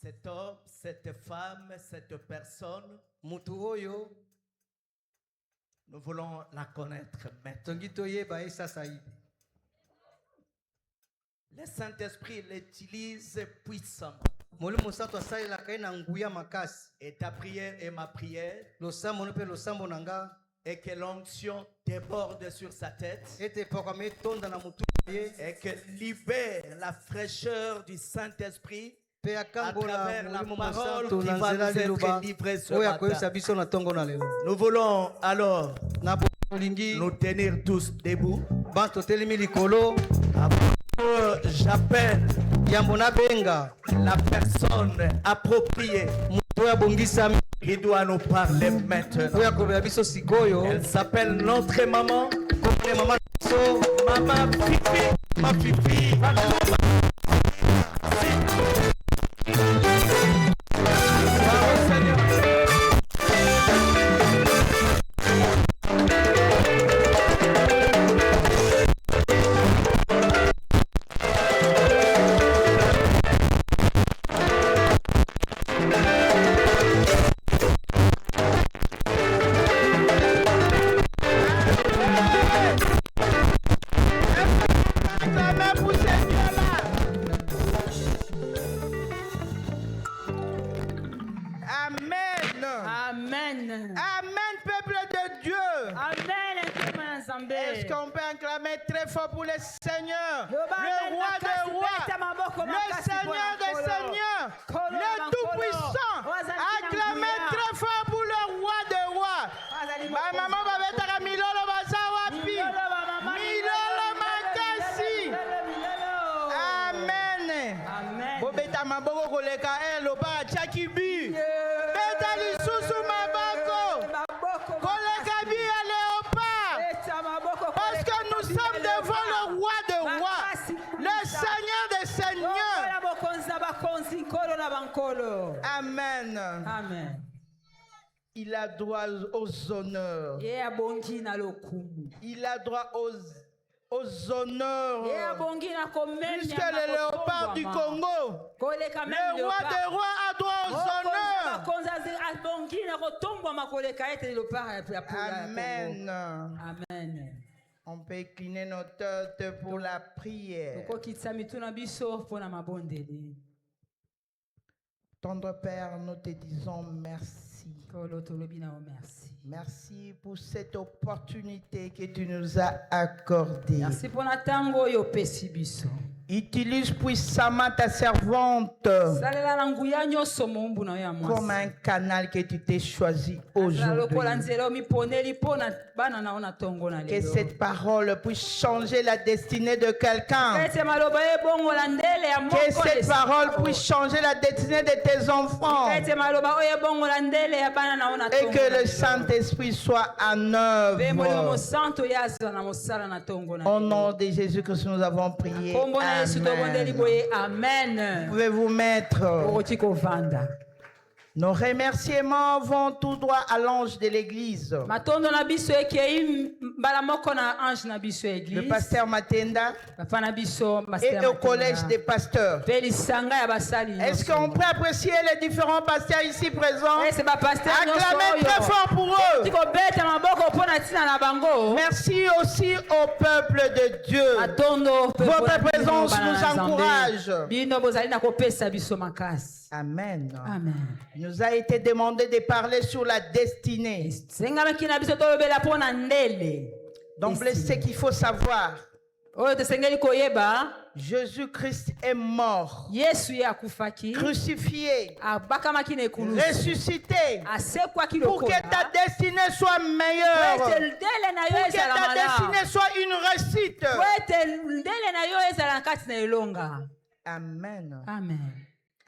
Cet homme, cette femme, cette personne, mutu oyo nous voulons la connaître maintenant. tongi toyeba ye sasa hivi. Le Saint-Esprit l'utilise puissamment. Molimo santo asalelaka ye na nguya makasi. Et ta prière et ma prière, Losambo no mpe losambo na nga et que l'onction déborde sur sa tête, ete epakama etonda na mutu ye et que libère la fraîcheur du Saint-Esprit mpe à akangola travers la molimo parole mosanto qui na va nzela nous liloba être livrée ce oyo matin. akoyebisa biso na ntongo na lelo. Nous voulons alors Na bolingi nous tenir tous debout. banto telemi likolo J'appelle yambo na benga la personne appropriée mutu oyo abongisami qui doit nous parler maintenant. oyo akolobela biso sikoyo Elle s'appelle notre maman, komone mama na biso Maman Fifi, ma Fifi. Bravo, Seigneur. Amen. Amen, peuple de Dieu. Amen. Est-ce qu'on peut acclamer très fort pour le Seigneur, le roi des rois, le Seigneur des seigneurs, le Tout-Puissant? Acclamez très fort pour le roi des rois. Ma maman va mettre Milolo Bazawapi. Milolo Makasi. Amen. Amen. Bobeta maboko koleka loba chakibi. Beta lisusu maboko. Koleka bi ya léopard. Parce que nous sommes devant le roi des rois, le Seigneur des seigneurs. Amen. Amen. Il a droit aux honneurs. Il a droit aux honneurs. Puisque le léopard du Congo, le roi des rois a droit aux honneurs. Amen. Amen. On peut incliner notre tête pour la prière. Tendre Père, nous te disons merci. Merci pour cette opportunité que tu nous as accordée. Merci pour la tango yo pesi biso. Utilise puissamment ta servante comme un canal que tu t'es choisi aujourd'hui. Que cette parole puisse changer la destinée de quelqu'un. Que cette parole puisse changer la destinée de tes enfants. Et que le Saint-Esprit soit en œuvre. Au nom de Jésus-Christ, nous avons prié. Amen. Pouvez-vous mettre? Nos remerciements vont tout droit à l'ange de l'église. Le pasteur Matenda et au collège des pasteurs. Est-ce qu'on peut apprécier les différents pasteurs ici présents? Acclamez très fort pour eux. Merci aussi au peuple de Dieu. Votre présence nous encourage. Amen. Amen. Il nous a été demandé de parler sur la destinée. Donc, ce qu'il faut savoir, Jésus-Christ est mort, crucifié, ressuscité, pour que ta destinée soit meilleure, pour que ta destinée soit une réussite. Amen. Amen.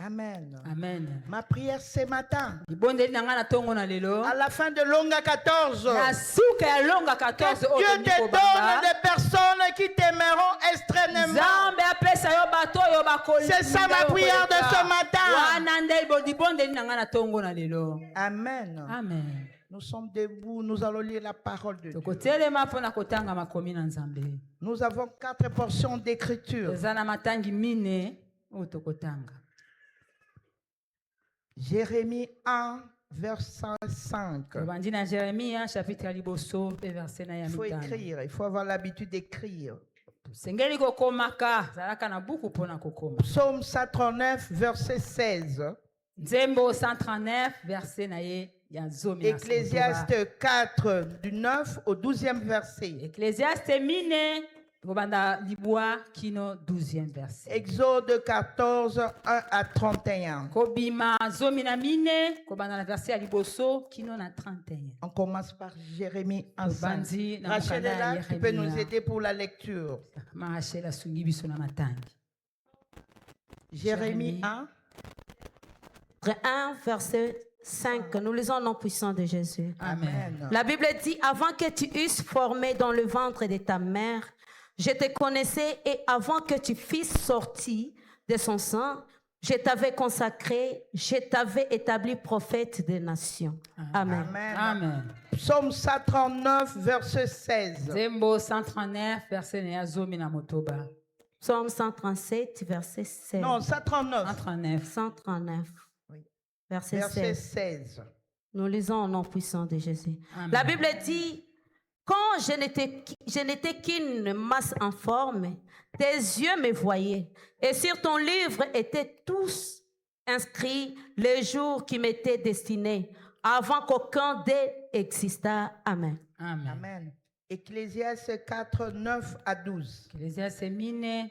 Amen. Amen. Ma prière ce matin, à la fin de Longa 14, que Dieu te donne des personnes qui t'aimeront extrêmement. C'est ça ma prière de ce matin. Amen. Amen. Nous sommes debout, nous allons lire la parole de Dieu. Nous avons 4 portions d'écriture. Jérémie 1, verset 5. Tobandi na Jérémie chapitre ya liboso pe verset na ya Il faut mitano. écrire, il faut avoir l'habitude d'écrire. Sengeli kokomaka zalaka na buku pona kokoma. Psaume 139, verset 16. Nzembo 139 verset na ye ya zomi na Ecclésiaste 4, du 9 au 12e verset. Ecclésiaste mine kobanda libwa kino 12e verset. Exode 14, 1 à 31. Kobima zomi na mine kobanda na verset ya liboso kino na 31. On commence par Jérémie 1, 5. Tobandi na Rachel est là, mokanda tu peux nous Yeremia. aider pour la lecture. Rachel asungi biso na matangi. Jérémie 1. 1, verset 5. Nous lisons au nom puissant de Jésus. Amen. La Bible dit, avant que tu eusses formé dans le ventre de ta mère, je te connaissais et avant que tu fisses sortir de son sang, je t'avais consacré, je t'avais établi prophète des nations. Amen. Amen. Amen. Psaume 139, verset 16. Zembo 139 verset na ya zomi na motoba. Psaume 137, verset 16. Non, 139. 139. 139, Oui. verset Verset 16. 16. Nous lisons au nom puissant de Jésus. Amen. La Bible dit, quand je n'étais qu'une masse informe, tes yeux me voyaient, et sur ton livre étaient tous inscrits les jours qui m'étaient destinés, avant qu'aucun d'eux existât. Amen. Amen. Amen. Ecclésiaste 4, 9 à 12. Ecclésiaste mine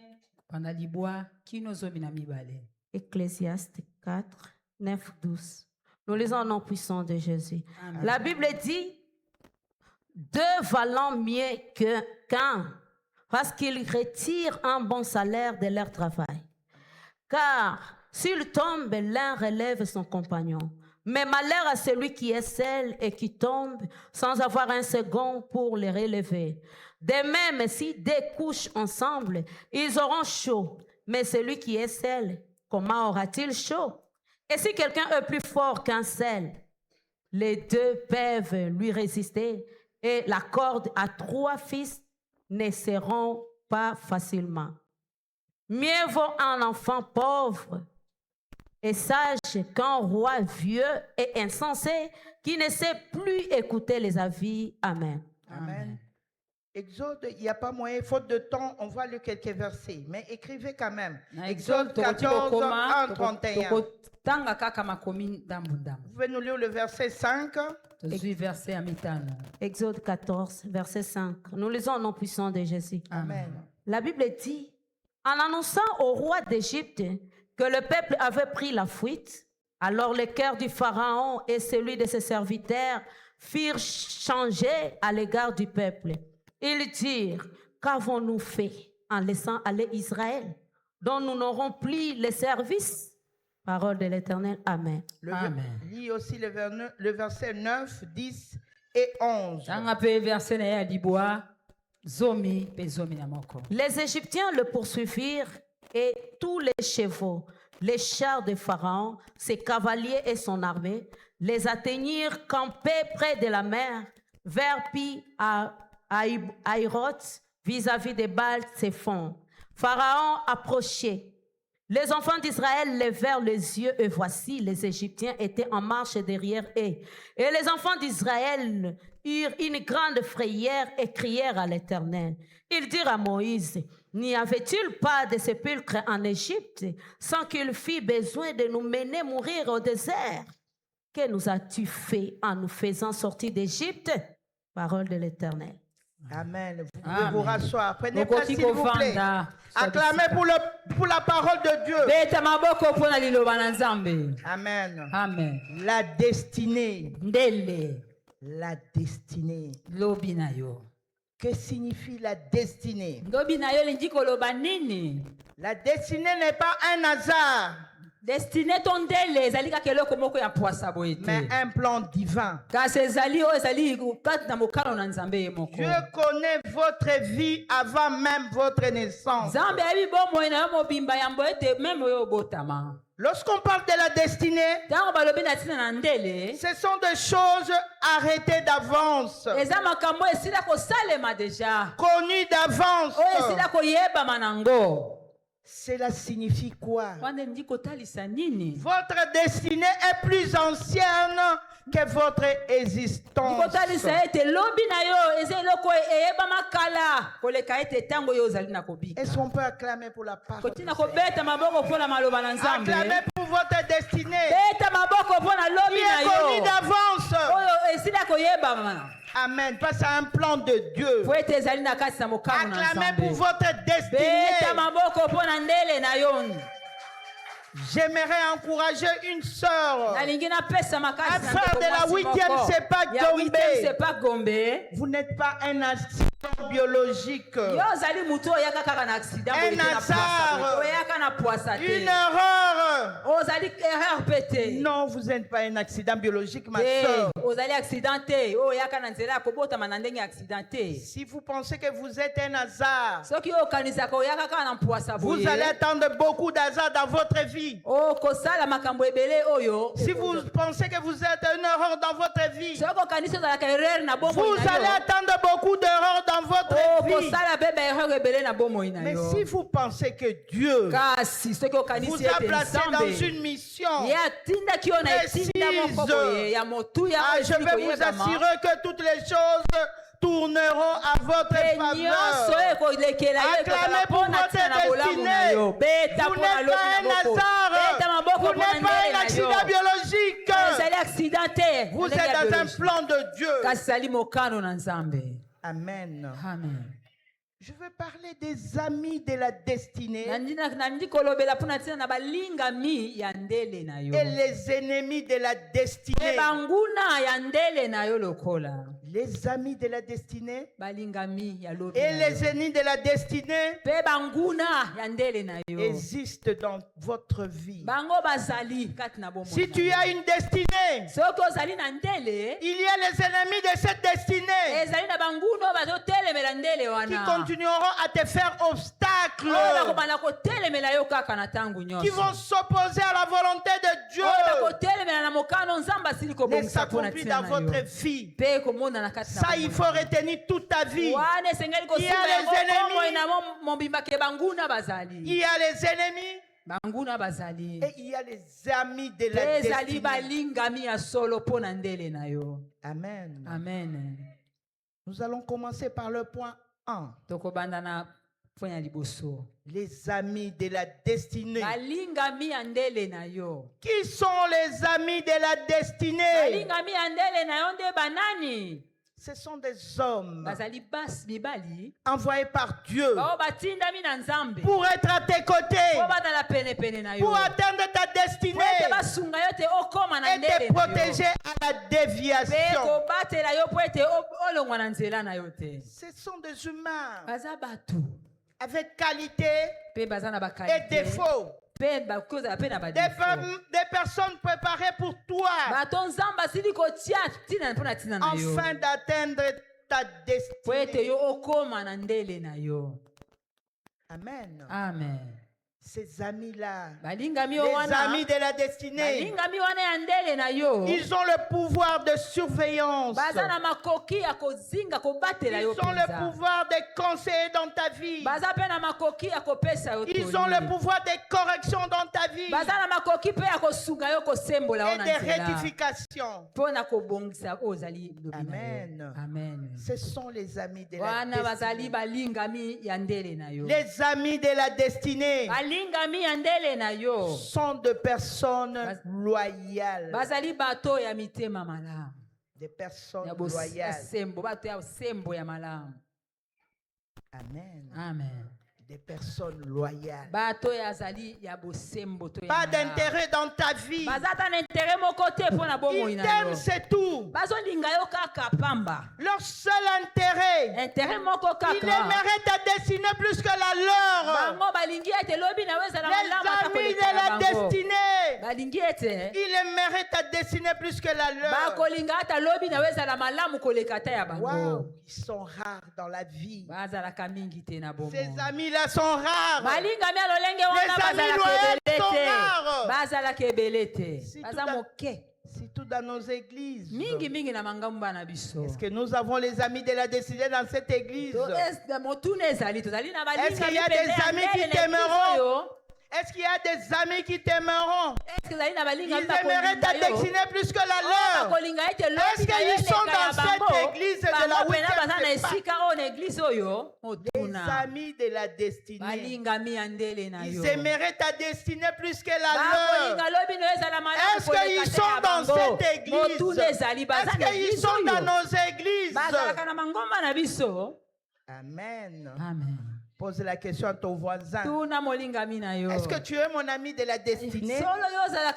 panda libwa kino zomi na mibale. Ecclésiaste 4, 9, 12. Nous lisons au nom puissant de Jésus. Amen. La Bible dit, deux valent mieux qu'un, parce qu'ils retirent un bon salaire de leur travail. Car s'il tombe, l'un relève son compagnon. Mais malheur à celui qui est seul et qui tombe sans avoir un second pour le relever. De même, si deux couchent ensemble, ils auront chaud. Mais celui qui est seul, comment aura-t-il chaud? Et si quelqu'un est plus fort qu'un seul, les deux peuvent lui résister et la corde à trois fils ne seront pas facilement. Mieux vaut un enfant pauvre et sage qu'un roi vieux et insensé qui ne sait plus écouter les avis. Amen. Amen. Exode, il n'y a pas moyen, faute de temps, on va lire quelques versets, mais écrivez quand même. Na Exode 14, 1, 31. Vous tanga kaka makomi ndambu ndambu. pouvez nous lire le verset 5. Tozui verset ya mitano. Exode 14, verset 5. Nous lisons au nom puissant de Jésus. Amen. La Bible dit, en annonçant au roi d'Égypte que le peuple avait pris la fuite, alors le cœur du Pharaon et celui de ses serviteurs firent changer à l'égard du peuple. Ils dirent, qu'avons-nous fait en laissant aller Israël, dont nous n'aurons plus le service? Parole de l'Éternel. Amen. Amen. Lis aussi le verset 9, 10 et 11. Tanga pe verset na ya libwa zomi pe zomi na moko. Les Égyptiens le poursuivirent et tous les chevaux, les chars de Pharaon, ses cavaliers et son armée, les atteignirent campés près de la mer, vers Pi Hahiroth, vis-à-vis de Baal-Tsephon. Pharaon approchait. Les enfants d'Israël levèrent les yeux et voici, les Égyptiens étaient en marche derrière eux. Et les enfants d'Israël eurent une grande frayeur et crièrent à l'Éternel. Ils dirent à Moïse, n'y avait-il pas de sépulcre en Égypte sans qu'il fît besoin de nous mener mourir au désert? Que nous as-tu fait en nous faisant sortir d'Égypte? Parole de l'Éternel. Amen. Vous pouvez Amen. vous rasseoir. Prenez place, Mokoti s'il vous plaît. kovanda. Acclamez pour la parole de Dieu. Beta maboko pona liloba na Nzambe. Amen. Amen. La destinée. Ndele La destinée. lobi na yo. Que signifie la destinée? Lobi na yo lingi koloba nini? La destinée n'est pas un hasard, Destiné ton ndele ezali kaka eloko moko ya pwasa boye te. mais un plan divin. Kasi ezali oyo ezali kati na mokano na Nzambe ye moko. Dieu connaît votre vie avant même votre naissance. Nzambe ayebi bomoi na yo mobimba yambo ete meme oyo obotama. Lorsqu'on parle de la destinée, Ntango balobi na ntina na ndele, ce sont des choses arrêtées d'avance, eza makambo esila kosalema deja. connues d'avance. Oyo esila koyebama nango. Cela signifie quoi? wana ndi kotalisa nini? Votre destinée est plus ancienne que votre existence. Kotalisa ete lobi na yo eze eloko eyebama kala koleka ete tango yo ozali na kobika. Est-ce qu'on peut acclamer pour la parole? Kotina kobeta maboko mpona maloba na Nzambe. Acclamer pour votre destinée Beta maboko mpona lobi qui na est connue yo d'avance. oyo esila koyebama. Amen. Parce que c'est un plan de Dieu. Po ete ezali na kati na mokano na Acclamez pour Nzambe. votre destinée. Beta maboko mpona ndele na yo. J'aimerais encourager une sœur. Nalingi napesa makasi Un na frère ndeko de la mwasi 8e moko. CEPAC Ya 8e Gombe. CEPAC Gombe. Vous n'êtes pas un accident biologique. Yo ozali mutu oyaka kaka na accident Un boye te na hasard. poisa. Oyaka na poisa Une te. erreur. Ozali erreur pété. Non, vous n'êtes pas un accident biologique, ma sœur. Ozali accidenté. Oyaka na nzela kobotama na ndenge accidenté. Si vous pensez que vous êtes un hasard, Soki okanisaka oyaka kaka na poisa boye. vous allez attendre beaucoup d'hasard dans votre vie. Oh kosala makambo ebele oyo. Si vous pensez que vous êtes une erreur dans votre vie, Soki okanisi ozalaka erreur na bomoi vous na yo. allez attendre beaucoup d'erreurs dans votre Oh vie. kosala beba erreur ebele na bomoi na Mais yo. si vous pensez que Dieu Kasi soki vous okanisi a ete placé dans Nzambe une mission, ye atindaki yo na etinda moko boye ya motuya oyo je esili vais vous koyebama. assurer que toutes les choses tourneront à votre Nyonso faveur. ekolekela yo Acclamez ekozala pour mpona votre ntina na bolamu na yo. destinée. Beta Vous mpona n'êtes lobi pas na un moko. Beta hasard. maboko Vous mpona n'êtes pas ndele un na accident yo. biologique. Ezali accident te. Vous ndenge êtes ya dans un biologie. plan de Dieu. Kasi ezali mokano na Nzambe. Amen. Amen. Je veux parler des amis de la destinée Nandi kolobela mpona ntina na balingami ya ndele na yo. et les ennemis de la Pe destinée. banguna ya ndele na yo lokola. Les amis de la destinée Balingami ya lobi et na les yo. ennemis de la destinée Pe banguna ya ndele na yo. existent dans votre vie. Bango bazali kati na bomoi Si na tu yo. as une destinée, Soki ozali na ndele il y a les ennemis de cette destinée ezali na banguna bazotelemela ndele qui wana continueront à te faire obstacle, oyo bakobanda kotelemela yo kaka na ntango qui vont nyonso s'opposer à la volonté de Dieu, oyo bakotelemela na mokano nzambe asili ne kobongisa mpona s'accomplit ntina dans na votre yo vie. mpe komona na kati na Ça, il faut retenir toute ta vie. wana esengeli Il y a kosimba les yango ennemis. bomoi na mobimba ke banguna Il bazali y a les ennemis banguna bazali et il y a les amis de mpe la ezali destinée. balingami ya solo mpo na ndele na yo Amen. amen Nous allons commencer par le point 1. tokobanda na point ya liboso Les amis de la destinée. balingami ya ndele na yo Qui sont les amis de la destinée? balingami ya ndele na yo nde banani Ce sont des hommes bazali basi mibali envoyés par Dieu bao batindami na nzambe pour être à tes côtés, po bazala penepene na yo pour atteindre ta po destinée ete basunga yo te okóma na et te ndele na yo protéger à la mpe déviation. kobatela yo po ete olongwa na nzela na yo te Ce sont des humains baza bato avec qualité mpe baza na et bakalite défaut. mpe bakozala mpe na Des, badefo des personnes préparées pour toi bato nzambe asili kotia ntina mpo na ntina na yo afin d'atteindre ta po ete destinée. yo okóma na ndele na yo Amen. amen Ces amis-là, balingami les yo wana amis de la destinée, balingami wana ya ndele na yo ils ont le pouvoir de surveillance. baza na makoki ya kozinga kobatela Ils yo ont le mpenza pouvoir de conseiller dans ta vie. baza mpe na makoki ya kopesa yo Ils toli. ont le pouvoir de correction dans ta vie baza na makoki mpe ya kosunga yo kosembola yo et na de nzela rectification. mpo na kobongisa oyo ozali lobi na Amen. yo amen Ce sont les amis de la wana bazali destinée. balingami ya ndele na yo Les amis de la destinée balingami ya ndele na yo sont de personnes loyales. bazali bato ya mitema malamu Des personnes ya loyales. bosembo bato ya bosembo ya malamu Amen. amen Des personnes loyales. bato ya azali ya bosembo to ya Pas malamu. d'intérêt dans ta vie. baza ata na intere moko te mpo na bomoi Ils na t'aiment, yo c'est tout. bazolinga yo kaka pamba Leur seul intérêt, intere moko ils kaka aimeraient ta destinée plus que la leur. bango balingi ete lobi na yo ezala malamu Les ata amis de koleka na la bango destinée, balingi ete ils aimeraient ta destinée plus que la leur. bakolinga ata lobi na yo ezala malamu koleka ata ya bango Waouh, ils sont rares dans la vie. bazalaka mingi te na bomoi Ces amis-là sont rares. balingami ya lolenge wana Les amis bazalaka loyaux ebele sont te rares. bazalaka ebele te Si baza tout à- moke Si tout dans nos églises. mingi mingi na mangambo na biso. Est-ce que nous avons les amis de la destinée dans cette église? Est-ce qu'il y a des amis qui t'aimeront? Est-ce qu'il y a des amis qui t'aimeront? Ils aimeraient ta destinée plus que la leur. Est-ce qu'ils sont dans cette église de la 8e? Les amis de la destinée. Ils aimeraient ta destinée plus que la leur. Est-ce qu'ils sont dans cette église? Est-ce qu'ils sont dans nos églises? Amen. Amen. Pose la question à ton voisin. Est-ce que tu es mon ami de la destinée? Pose la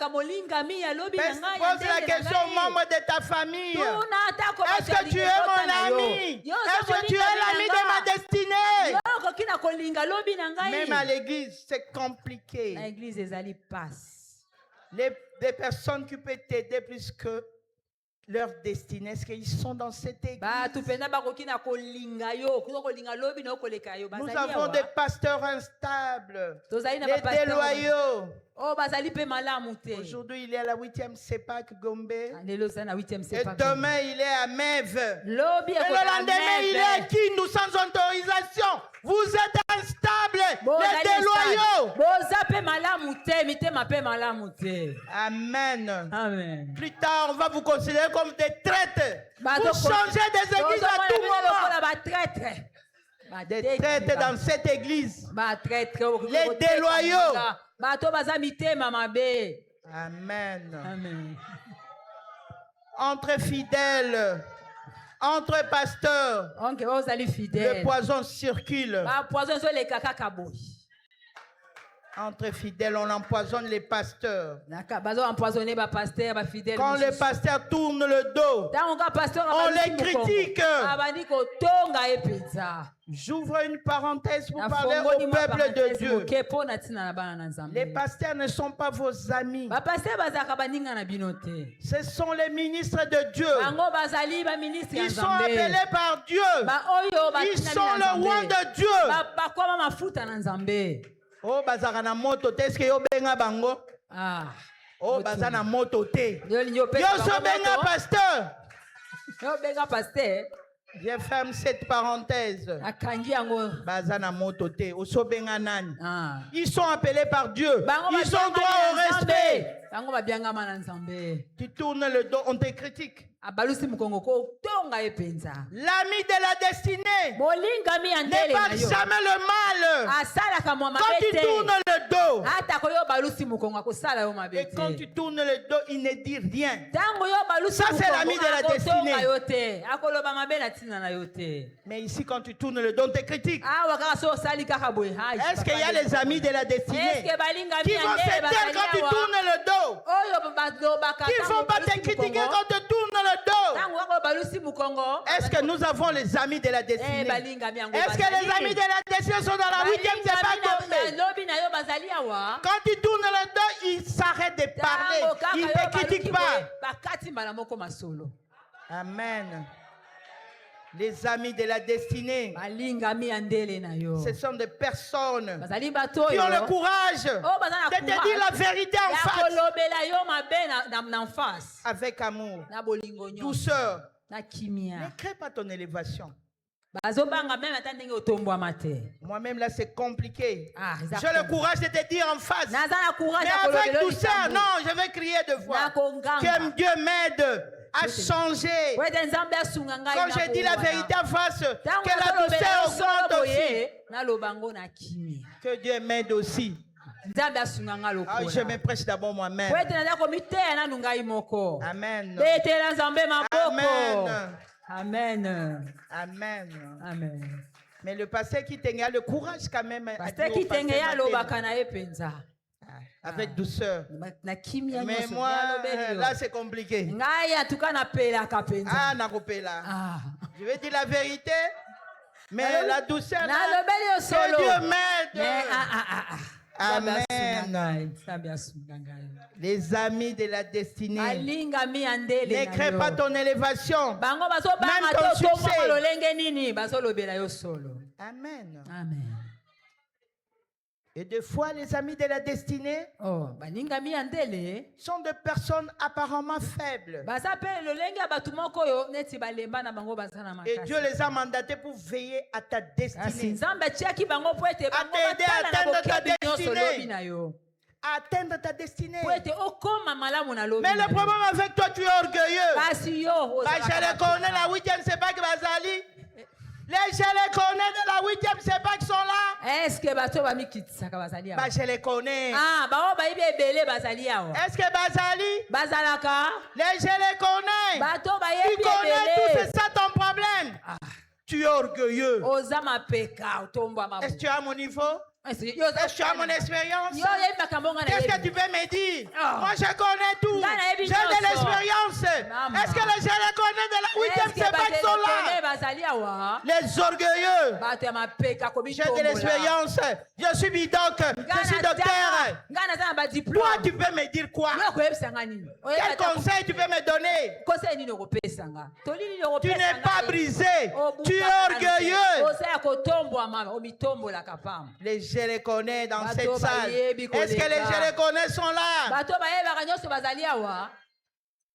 question aux membres de ta famille. Est-ce que tu es mon ami? Est-ce que tu es l'ami de ma destinée? Même à l'église, c'est compliqué. Les personnes qui peuvent t'aider plus que leur destinée, est-ce qu'ils sont dans cette église? Nous avons des pasteurs instables, des déloyaux. Aujourd'hui, il est à la 8e CEPAC Gombe. Et demain, il est à Mève. Et le lendemain, il est à Kindu sans autorisation. Vous êtes instables, les déloyaux. Amen. Amen. Plus tard, on va vous considérer comme des traîtres. Vous changez des églises à tout moment. Des traîtres dans cette église. Les déloyaux. Amen. Amen. Entre fidèles, entre pasteurs, le poison circule. Entre fidèles, on empoisonne les pasteurs. Quand les pasteurs tournent le dos, on les critique. J'ouvre une parenthèse pour parler au peuple de Dieu. Les pasteurs ne sont pas vos amis. Ce sont les ministres de Dieu. Ils sont appelés par Dieu. Ils sont le roi de Dieu. Oh, bazaka na moto te, est-ce que yo benga bango? Oh, bazaka na moto te. Yo so benga pasteur. Je ferme cette parenthèse. Bazaka na moto te, o so benga nani? Ils sont appelés par Dieu. Ils ont droit au respect. Tu tournes le dos, on te critique. L'ami de la destinée ne parle jamais le mal. Quand tu tournes le dos, et quand tu tournes le dos, il ne dit rien. Ça, c'est l'ami de la destinée. Mais ici, quand tu tournes le dos, on te critique. Est-ce qu'il y a les amis de la destinée qui vont se taire quand tu tournes le dos? Qui ne vont pas te critiquer quand tu tournes le dos? Est-ce que nous avons les amis de la destinée? Est-ce que les amis de la destinée sont dans la 8e CEPAC Gombe? Quand tu tournes le dos, ils s'arrêtent de parler. Ils ne te critiquent pas. Amen. Les amis de la destinée, ce sont des personnes qui ont le courage de te dire la vérité en face, avec amour, douceur. Ne crée pas ton élévation. Moi-même là c'est compliqué. J'ai le courage de te dire en face, mais avec douceur. Non, je vais crier de voix. Que Dieu m'aide à changer. Quand je dis la vérité en face, que la douceur augmente aussi. Que Dieu m'aide aussi. Je me prêche d'abord moi-même. Amen. Amen. Amen. Amen. Mais le pasteur qui a le courage quand même. Avec douceur. Mais moi, là c'est compliqué. Je vais dire la vérité, mais la douceur, là, que Dieu m'aide. Amen. Les amis de la destinée, ne crée pas ton élévation, même ton succès. Amen. Amen. Et des fois, les amis de la destinée Oh, balingami ya ndele. sont des personnes apparemment faibles. Baza pe lolenge ya batu moko oyo neti balemba na bango baza na Et makasi. Dieu les a mandatés pour veiller à ta Kasi destinée. Nzambe atiaki bango po ete bango t'aider à batala na atteindre ta bokebi nyonso destinée. lobi na yo. À atteindre ta destinée. Po ete okoma malamu na lobi Mais na le yo. problème avec toi, tu es orgueilleux. Kasi yo Bah, je les connais, la 8e, c'est pas que Bazali. Je les connais de la 8e, c'est pas qu'ils sont là. Est-ce que bato bamikitisaka bazali Bah, awa? je les connais. Ah, bao bayibi ebele bazali awa. Est-ce que Bazali? Bazalaka. Je les connais. Bato Tu bayebi connais tout, ebele. c'est ça ton problème. Tu es orgueilleux. Oza mapeka otombwa Est-ce que mabu. tu es à mon niveau? Est-ce Est-ce que tu as mon expérience? Yo yebi makambo nga na Qu'est-ce que yebi. tu peux me dire? Ah. Moi, je connais tout. Nga na J'ai yebi de nyonso. l'expérience. Maman. Est-ce que les gens les connaissent de la 8e, c'est pas qu'ils sont là? bazali awa. Les orgueilleux. Bato ya mapeka J'ai komitombola. de l'expérience. Je suis bidoc. Je suis docteur. Nga naza na Toi, badiplome. tu peux me dire quoi? Yo koyebisanga nini? Quel conseil tu peux me donner? Conseil nini okopesanga? Toli nini Tu okopesanga? n'es pas brisé. Obuka Tu es orgueilleux. Oza ya kotombwama, omitombolaka pamba. Les je les connais dans Bato cette salle. bayebi Est-ce que les koleka. je les connais sont là? Bato bayebaka nyonso bazali awa.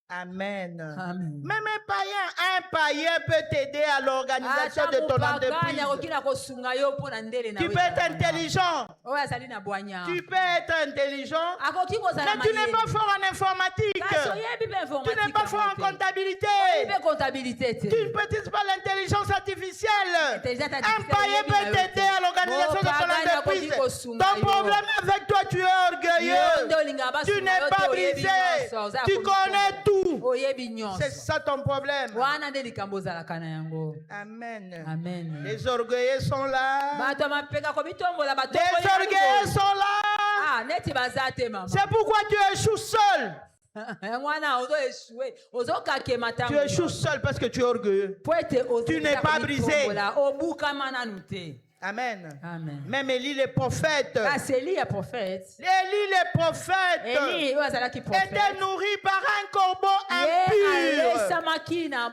Amen. Amen. Même un païen peut t'aider à l'organisation Ata de ton mopagani entreprise. akoki na kosunga yo mpo na ndele na Tu yo peux être ezala wana. intelligent. Oyo azali na bwanya. Tu peux être intelligent. Akoki kozala Mais tu n'es mayele. pas fort en informatique. Kasi oyebi mpe Tu informatique n'es pas yango fort en te. comptabilité. Oyebi mpe comptabilité te. Tu ne maîtrises pas l'intelligence artificielle. Intelligence Un artificielle, païen oyebi na peut yo t'aider te. à l'organisation de ton Mopagani akoki entreprise. kosunga Ton yo. problème avec toi, tu es Yo nde orgueilleux. olingaka basunga Tu n'es yo pas te, oyebi brisé. nyonso, oza ya Tu komitombola. connais tout. Oyebi nyonso. C'est ça ton problème. Wana nde likambo ozalaka na yango. Amen. Amen. Les orgueilleux sont là. Bato ya mapeka komitombola Les batomboli orgueilleux sont là. Ah, neti baza te mama. C'est pourquoi tu échoues seul. Yango wana ozo eshue, ozokakema Tu ntango. échoues seul parce que tu es orgueilleux. Po ete Tu n'es pas brisé. obukama nanu te. Amen. Amen. Même Élie le prophète. Kasi Eli ya prophète. Élie le prophète Eli oyo azalaki prophète. était nourri par un corbeau Ye impur. alesamaki na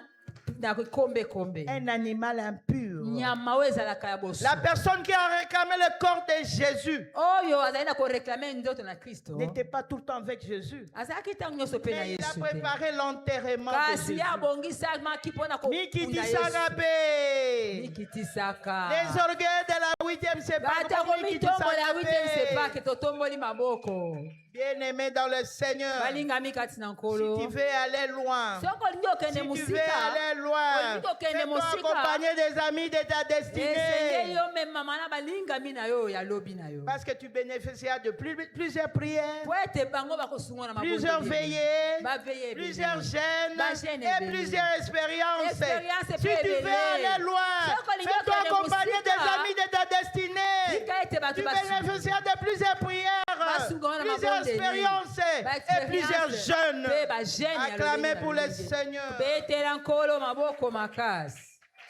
kombe. Un animal impur. Nyama oyo ezalaka ya La bosu. personne qui a réclamé le corps de Jésus Oyo azali na koreklame nzoto na Kristo. n'était pas tout le temps avec Jésus. Azalaki ntango nyonso mpe na Mais il a Yesu te. préparé l'enterrement de Kasi Jésus. ye abongisamaki mpo na kokunda Nikitisaka Yesu. pe. Nikitisaka. Les orgueils de la 8e, c'est pas Bato ya komitombola ya 8e pe. sepake totomboli maboko. Bien-aimé dans le Seigneur, balingami kati na si nkolo. tu veux aller loin, Soko olingi okende si tu veux mosika. aller loin, Olingi okende fais-toi mosika. accompagner des amis de ta Esenge destinée. yo memama na balingami na yo ya lobi na yo. Parce que tu bénéficieras de plusieurs prières, Po ete bango bakosunga na plusieurs maboko. veillées, Baveye ebele. plusieurs gènes Bagène et ebele. plusieurs expériences. Expérience Si pe tu veux ebele. aller loin, Soko olingi fais-toi okende accompagner mosika. des amis de ta destinée. Tika ete bato Tu basunga. bénéficieras de plusieurs prières, Basunga wana plusieurs mabondeli. expériences et plusieurs jeunes. Pe bagene ya Acclamez lolenge pour na le lolenge. Seigneur. Betela nkolo maboko makasi.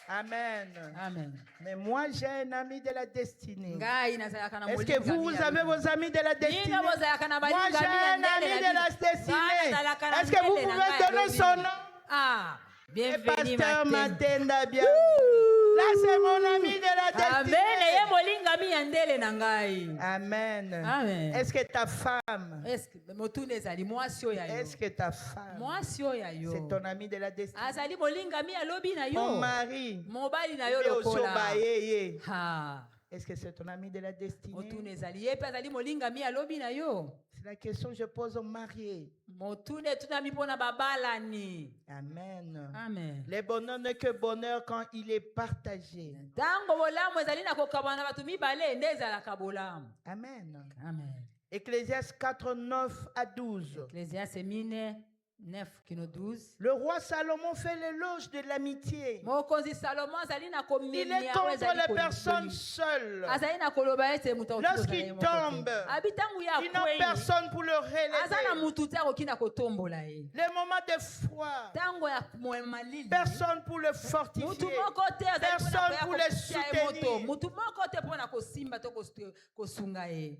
Amen. Amen. Mais moi, j'ai un ami de la destinée. Ngai nazalaka na Est-ce que vous avez vos amis de la destinée? Ninga bozalaka na Moi, balingami j'ai ya un ndele ami na de la bino. destinée. Ngai nazalaka na Est-ce que vous ndele na pouvez ngai ya donner lobi. son nom? Ah, Et bienvenue Pasteur Matenda. Matenda, bien. Là, c'est mon ami de la Amen, ye destinée. molingami ya ndele na ngai. Amen. Amen. Est-ce que ta femme, Est-ce que motuna ezali mwasi oyo ya yo? est-ce que ta femme, Mwasi oyo ya yo. c'est ton ami de la destinée? Azali molingami ya lobi na Ton yo. mari, Mobali na yo lui aussi au lokola. baye. Ha. Est-ce que c'est ton ami de la destinée? Motuna ezali ye pe azali molingami ya lobi na yo. C'est la question que je pose aux mariés. Motuna etunami mpona babalani. Amen. Amen. Le bonheur n'est que bonheur quand il est partagé. Ntango bolamu ezali na kokabwana na bato mibale nde ezalaka bolamu. Amen. Amen. Ecclésiaste 4, 9 à 12. Ecclésiaste 9 kino 12. Le roi Salomon fait l'éloge de l'amitié. Mokonzi Salomo azali na Il est contre les personnes seules. azali na koloba ete mutu Lorsqu'il tombe, abi ntango ya ils n'ont kwei personne pour le aza na relever. mutu te akoki na kotombola ye. Les moments de froid, Ntango ya malili personne pour le mutu fortifier. moko te azali mpona Personne koya pour les kotia ye moto. soutenir. Mutu moko te mpona kosimba to kosunga ye.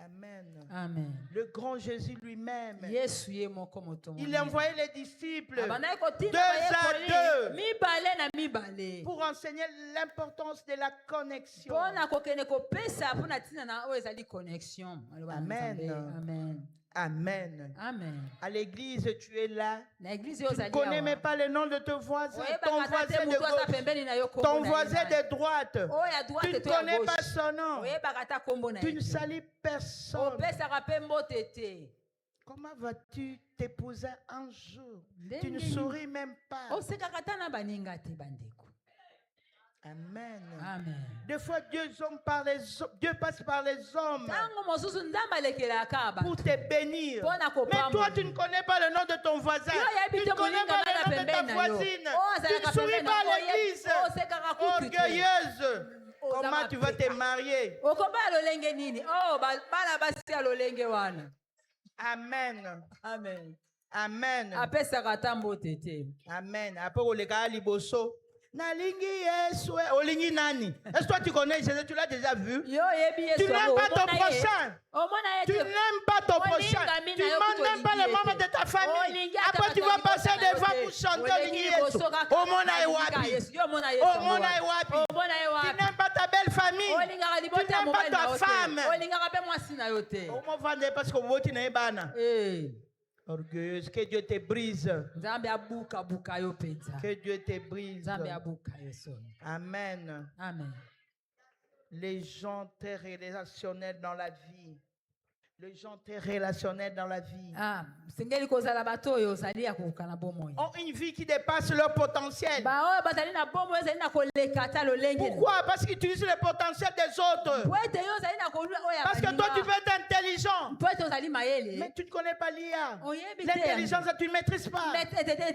Amen. Amen. Le grand Jésus lui-même, Yesu ye moko moto il a envoyé les disciples abandaki kotinda 2 à bayekoli 2 mibale na mibale pour enseigner l'importance de la connexion. mpona kokende kopesa mpona ntina na oyo ezali connexion. Aloba na Amen. Nzambe. Amen. Amen. Amen. À l'église, tu es là. Na église Tu ne ozali connais awa. même pas le nom de ton voisin, Oyebaka ton ata te voisin de mutu aza gauche, pembeni na yo kombo ton na ye voisin nani. de droite. Oyo ya Tu droite ne to ya connais pas gauche. son nom. Oyebaka ata kombo na Tu ye ne te. salis personne. opesaka mpe mbote te. Comment vas-tu t'épouser un jour? Ndenge Tu ne nini? souris même pas. osekaka ata na baninga te bandeko. Amen. Amen. Des fois, Dieu passe par les hommes ntango mosusu nzambe alekelaka bato pour te bénir. mpona Mais toi, tu ne kopambola. connais pas le nom de ton voisin. Yo Tu oyebi ne te connais moninga pas nga na le nom de ta pembeni na yo. voisine. Oyo Tu ne azalaka souris pembeni pas à na yo, l'église. osekaka kutu te. Orgueilleuse. Oza Comment tu vas te mapeka. marier? okobala lolenge nini bana basi ya lolenge wana. Amen. Amen. Amen. apesaka ata mbote te. Amen. Après, on les a liboso. Nalingi Yesu. Olingi nani? Est-ce que toi tu connais Jésus? Tu l'as déjà vu? yo oyebi Yesu Tu n'aimes yango, pas ton omona ye. prochain. Omona ye Tu te. n'aimes pas ton prochain. mina Tu yo ne n'aimes pas les membres de ta famille. Olingi ata Après, tu bato vas ya passer libota na yo devant te. pour chanter Olingi Olingi Yesu. liboso kaka Omona na wapi? Yesu. Yo omona Yesu Omona yango wapi? omona ye Tu wapi? n'aimes pas ta belle famille. olingaka Tu libota ya n'aimes pas mobali na ta yo femme. te. olingaka mpe mwasi na yo te. Comment vendre parce que vous n'avez pas bana? Eh, Orgueilleuse. Que Dieu te brise. nzambe abuka yo mpenza. Que Dieu te brise. nzambe abuka yo soni. Amen. Amen. Les gens très relationnels dans la vie. Les gens très relationnels dans la vie sengeli kozala bato oyo ozali ya kokoka na bomoi. ont une vie qui dépasse leur potentiel. baoyo bazali na bomoi ezali na koleka ata lolenge. Pourquoi? Parce qu'ils utilisent le potentiel des autres. po ete yo ozali na kolula oyo ya Parce que toi, tu veux être intelligent. po ete ozali mayele. Mais tu ne connais pas l'IA. Oyebi te. L'intelligence, tu ne maîtrises pas.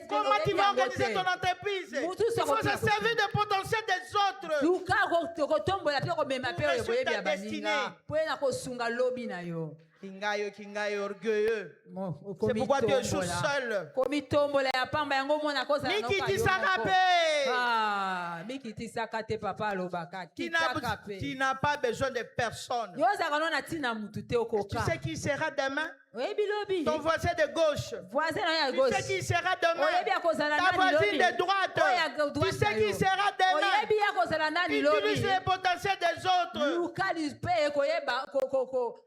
Comment tu Oyebi vas yango organiser te. ton entreprise? Mutu Il faut soko se tiko. servir du potentiel des autres. luka kotombola mpe komema mpe oyo Pour boyebi ya réussir ta destinée. baninga po ye na kosunga lobi na yo. Kingayo, orgueilleux. C'est C'est pourquoi tu échoues seul. komitombola ya pamba yango omona kozala noka yo Mikitisaka moko. pe. mikitisaka te papa alobaka Tu kitaka pe. n'as pas besoin de personne. yo ozalaka no na ntina mutu te Tu okoka. sais qui sera demain? oyebi lobi Ton voisin de gauche. voisin na yo ya Tu gauche. sais qui sera demain? oyebi akozala Ta nani voisine lobi. de droite. Oyo ya Tu droite sais na qui yo. sera demain? oyebi akozala nani lobi. Utilise le potentiel des autres. lukali mpe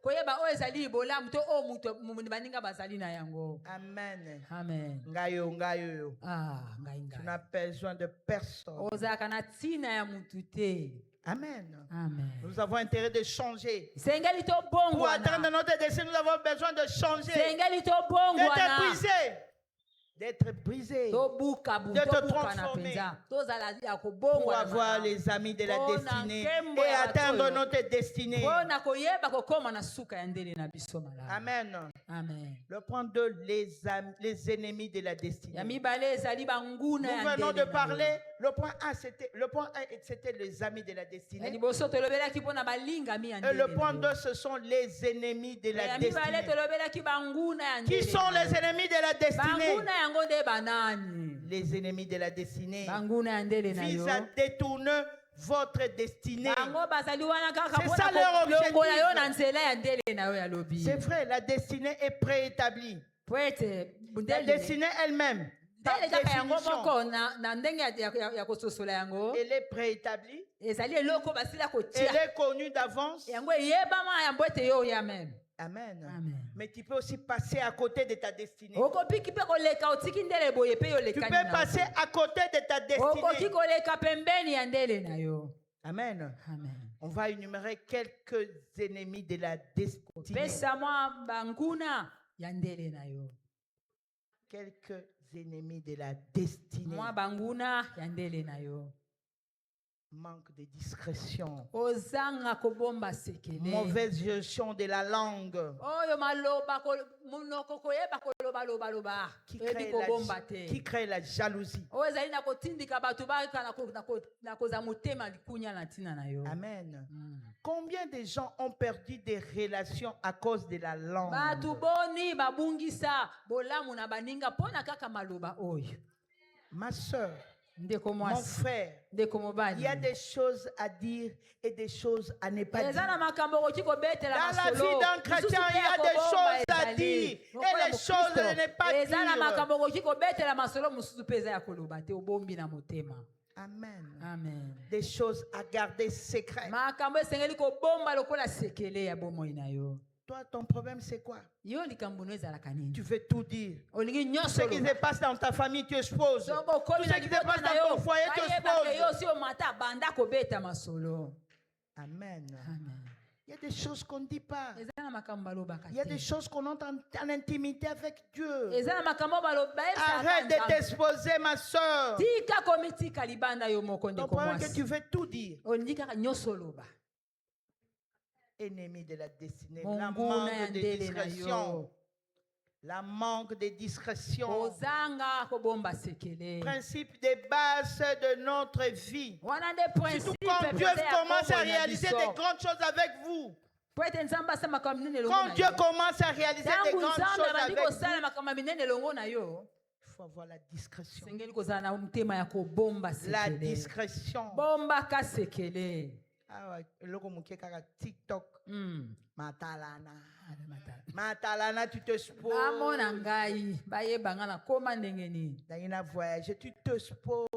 koyeba oyo ezali ibolamu to oyo mutu baninga bazali na yango. Amen. Amen. Ngayo. Ngai. Tu n'as besoin de personne. ozalaka na ntina ya mutu te. Amen. Amen. Nous avons intérêt de changer. sengeli Pour atteindre tobongwana. notre destin, nous avons besoin de changer. sengeli D'être tobongwana. brisé. D'être brisé. tobuka De te na transformer. mpenza tozala ya Pour kobongwana avoir les amis de la Pona destinée nkembo et ya atteindre bato oyo. notre destinée. mpona koyeba kokóma na suka ya ndele na biso malamu. Amen. Amen. Le point 2, les ennemis de la ya destinée. mibale ezali banguna Nous ya venons de ndele na parler. Le point 1, c'était les amis de la yo. ya destinée. liboso tolobelaki mpona balingami ya Et ndele le na point yo. 2, ce sont les ennemis de la ya mibale destinée. tolobelaki banguna ya Qui ndele sont na yo. les ennemis de la destinée? banguna yango nde banani. Les ennemis de la destinée banguna ya ndele na yo. visent à détourner votre destinée. bango bazali wana kaka C'est ça leur mpona objectif. kolongola yo na nzela ya ndele na yo ya lobi. C'est vrai, la destinée est préétablie. po ete La destinée elle-même, par ndele kaka yango définition, moko na ndenge ya kososola yango elle est préétablie. ezali eloko basila Elle kotia est connue d'avance. yango eyebama yango ete yo oya meme. Amen. Amen. Mais tu peux aussi passer à côté de ta destinée. okopiki mpe koleka otiki ndele boye mpe yo Tu olekani peux na passer à côté de ta okoki destinée. koleka pembeni ya ndele na yo. Amen. Amen. On va énumérer quelques ennemis de la destinée. pesa mwa banguna ya ndele na yo. Quelques ennemis de la destinée. mwa banguna ya ndele na yo. Manque de discrétion. ozanga kobomba sekele. Mauvaise gestion de la langue. oyo maloba monoko koyeba kolobaloba Qui oyebi kobomba te. crée la jalousie. oyo ezali na kotindika bato baka na koza motema likunya na ntina na yo. Amen. Combien de gens ont perdu des relations à cause de la langue? bato boni babungisa bolamu na baninga mpona kaka maloba oyo. Ma soeur, ndeko Mon mwasi frère, ndeko il mobali y a des choses à dire et des choses à ne pas eza dire. na makambo okoki kobetela Dans la masolo vie d'un chrétien, il y a des choses à dire et les choses à ne pas eza na dire. makambo okoki kobetela masolo mosusu mpe eza ya koloba te obombi na motema. Amen. Amen. Des choses à garder secrètes. makambo esengeli kobomba lokola sekele ya bomoi na yo. Toi, ton problème, c'est quoi? Yo likambo no ezalaka nini? Tu veux tout dire. olingi Tout nyonso ce qui se passe dans ta famille, tu exposes. Tout soko okomi ce na qui se libota passe na dans yo ton foyer, tu bayebaka yo exposes. si omata banda kobeta masolo. Amen. Amen. Il y a des choses qu'on ne dit pas. eza na makambo balobaka Il y a des te. choses qu'on entend en intimité avec Dieu. eza na makambo Arrête de t'exposer, ma soeur. tika komitika libanda yo moko Ton ndeko problème est que tu mwasi veux tout dire. olingi kaka nyonso oloba. Ennemi de la destinée. La monguna ya manque de ndele na discrétion. yo La manque de discrétion. kozanga kobomba sekele. Principe de base de notre vie. wana nde Surtout principe quand Dieu pete ya commence à kombo na réaliser biso. des grandes choses avec vous. po ete nzambe asala makambo minene elongo Quand na Dieu yo. commence à réaliser des ntango grandes nzambe choses abandi avec kosala vous, makambo minene elongo na yo il faut avoir la discrétion. sengeli kozala na motema ya kobomba La sekele. discrétion. bombaka sekele. Ah ouais, eloko moke kaka TikTok. Mm. Matalana. Ala matala. Matalana, tu te sposes. bamona ngai bayebanga na koma ndenge nini. Dans voyage, tu te sposes.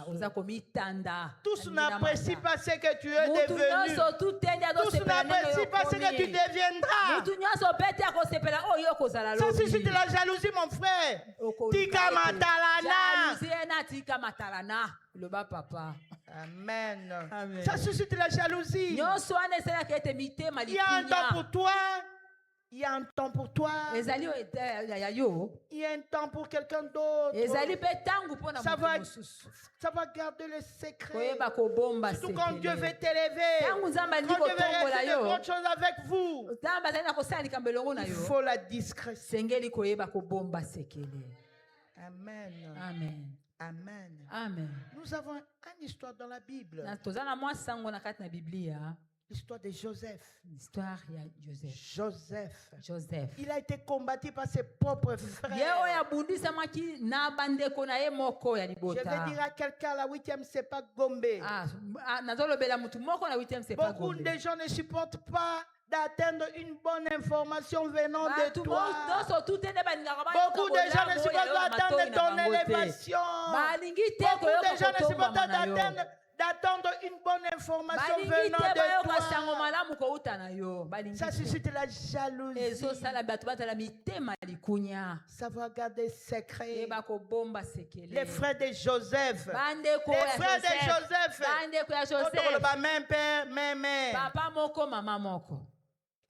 oza komitanda. Tous n'apprécient pas ce que tu es mutu devenu. nyonso tutendi Tous azosepela ndenge n'apprécient pas ce que tu yokomi. deviendras. mutu nyonso pete akosepela oyo okozala Ça lobi. suscite la jalousie, mon frère. Okoluka Tika ete. matalana. Jalousie ena tika matalana loba papa. Amen. Amen. Ça suscite la jalousie. nyonso wana esalaka ete mitema Il y a un temps likunya pour toi. Il y a un temps pour toi. ezali ya yo. Il y a un temps pour quelqu'un d'autre. ezali mpe ntango mpo na Ça moto va, mosusu ça va garder le secret. koyeba kobomba Surtout quand Dieu sekele. veut t'élever. ntango nzambe alingi Quand Dieu veut kotombola réaliser de yo grandes choses avec vous. nzambe azali na kosala likambo elongo na Il yo faut la discrétion. sengeli koyeba kobomba sekele. Amen. amen Amen. amen. Nous avons une histoire dans la Bible. toza na mwa sango na kati na biblia L'histoire de Joseph. histoire ya joseph. Joseph. Il a été combattu par ses propres frères. ye oyo abundisamaki na bandeko na ye moko ya Je vais libota. dire à quelqu'un, la 8e, c'est pas Gombe. nazolobela mutu moko na 8e c'est pas Beaucoup Gombe. de gens ne supportent pas d'atteindre une bonne information venant de Bato toi. nyonso tu te nde balingaka Beaucoup de gens ne supportent pas d'attendre ton élévation. balingi te Beaucoup koyoka de gens ne supportent kotongama pas na yo. d'attendre une bonne information balingi venant te de bayoka sango toi. malamu kouta na yo. Balingi Ça te. suscite la jalousie. ezosala bato batala mitema likunya. Ça va garder secret. yeba kobomba sekele. Les frères de Joseph. bandeko Les ya frères de Joseph. Joseph. bandeko ya Autour Joseph. le même père, même mère. papa moko mama moko.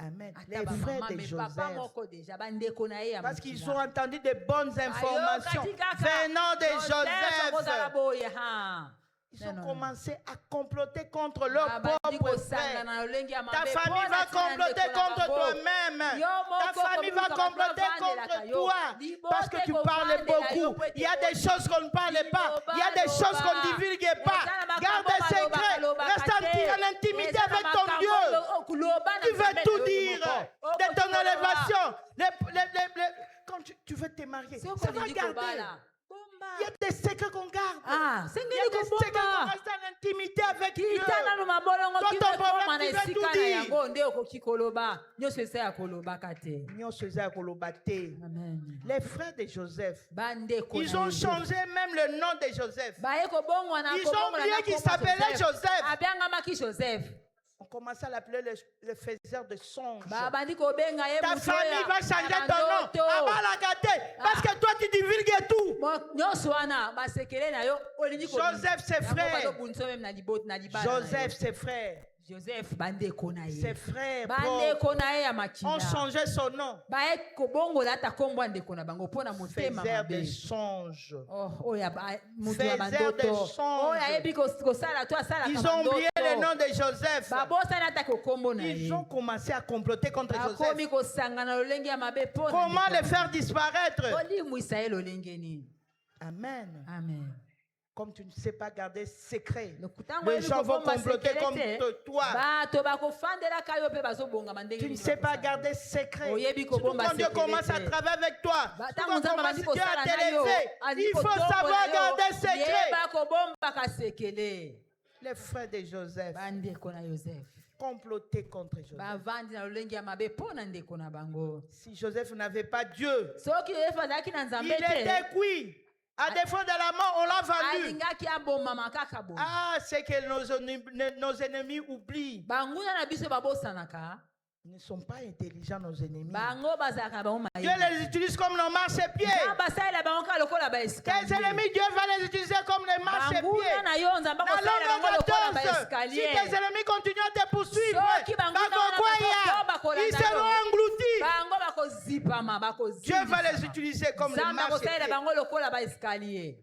Amen. Ata Les ba frères mama, de mais papa Joseph. moko déjà bandeko na ye ya Parce mokila. qu'ils ont entendu de bonnes informations Bayoka tikaka. venant de Joseph akozala Joseph. boye, ha. Ils ont Non, non. commencé à comploter contre leur Babandi propre kosangana frère. na lolenge ya Ta mabe, famille mpona va tina comploter ndeko na contre bango. toi-même. Yo Ta moko famille va komuka comploter bavandelaka contre yo. toi. Libote Parce que tu parles kovandela yo beaucoup. po ete Il y a des oti. choses qu'on ne parle pas. Il y a des choses qu'on ne divulgue pas. Garde des secrets. Reste en intimité avec ton Dieu. Tu veux tout dire de ton élévation. Quand tu veux te marier, ça va garder. Il y a des secrets qu'on garde. Ah, Il y a des secrets qu'on reste en intimité avec Dieu. kitana no mabolongo Toi, ton kibekoma problème, na tu veux esika tout na dire. yango nde okoki koloba nyonso eza ya kolobaka te. Nyonso eza ya koloba te. Amen. Les frères de Joseph, bandeko ils na ont ye. changé même le nom de Joseph. baye kobongwa na Ils ont kobongwa oublié na qu'il kombo s'appelait Joseph. abengamaki Joseph. On commençait à l'appeler le faiseur de songes. babandi kobenga ye Ta mutu famille oyo va changer ya ton nom. bandoto. Abalagate. Parce que toi, tu divulgues tout. nyonso wana basekele na yo olingi Joseph, ses frères. bazobundisa meme na libota na libala na Joseph, yo. ses frères. Joseph bandeko na Ses ye frères bandeko na ye ya ont makila changé son nom. baye kobongola ata kombo ya ndeko na bango mpo na motema Faiseur de mabe. songes. oyo moto ya Faiseur de bandoto songes. oyo ayebi kosala to asalaka Ils ont oublié le nom de Joseph. babosani ata kokombo na Ils ye ont commencé à comploter contre bakomi Joseph. kosangana lolenge ya mabe mpo na Comment ndeko le faire disparaître? olimwisa ye lolenge nini. Amen. amen Comme tu ne sais pas garder secret, Ntango les yebi gens vont kobomba comploter sekele comme te, toi. bato bakofandelaka yo mpe bazobongama ndenge Tu ne nini sais pas bakosala. garder secret. Oyebi Surtout kobomba quand Dieu secret commence à te. travailler avec toi, Ba- quand ntango nzambe commence abandi Dieu à kosala na yo, t'élever, andi il faut kotombola savoir yo, garder secret. yeba kobombaka sekele. Les frères de Joseph Bandeko na Joseph complotaient contre Joseph. bavandi na lolenge ya mabe mpo na ndeko na bango. Si Joseph n'avait pas Dieu, Soki Yosefu azalaki na il nzambe était te, cuit. À défaut de la mort, on l'a vendu. alingaki abomama kaka boye. Ah, c'est que nos ennemis oublient. Banguna na biso babosanaka, Ils ne sont pas intelligents, nos ennemis. bango bazalaka na bango Dieu mayele. les utilise comme nos marchepieds. Na basalela bango kaka lokola Tes baeskalier. ennemis, Dieu va les utiliser comme les marchepieds. Banguna na yo nzambe Dans akosalela bango l'homme lokola 14, si baeskalier. tes ennemis continuent à te poursuivre, Soki banguna wana ils seront engloutis. bango bakozipama Dieu va les utiliser comme les nzambe akosalela marchepieds. bango lokola baeskalier.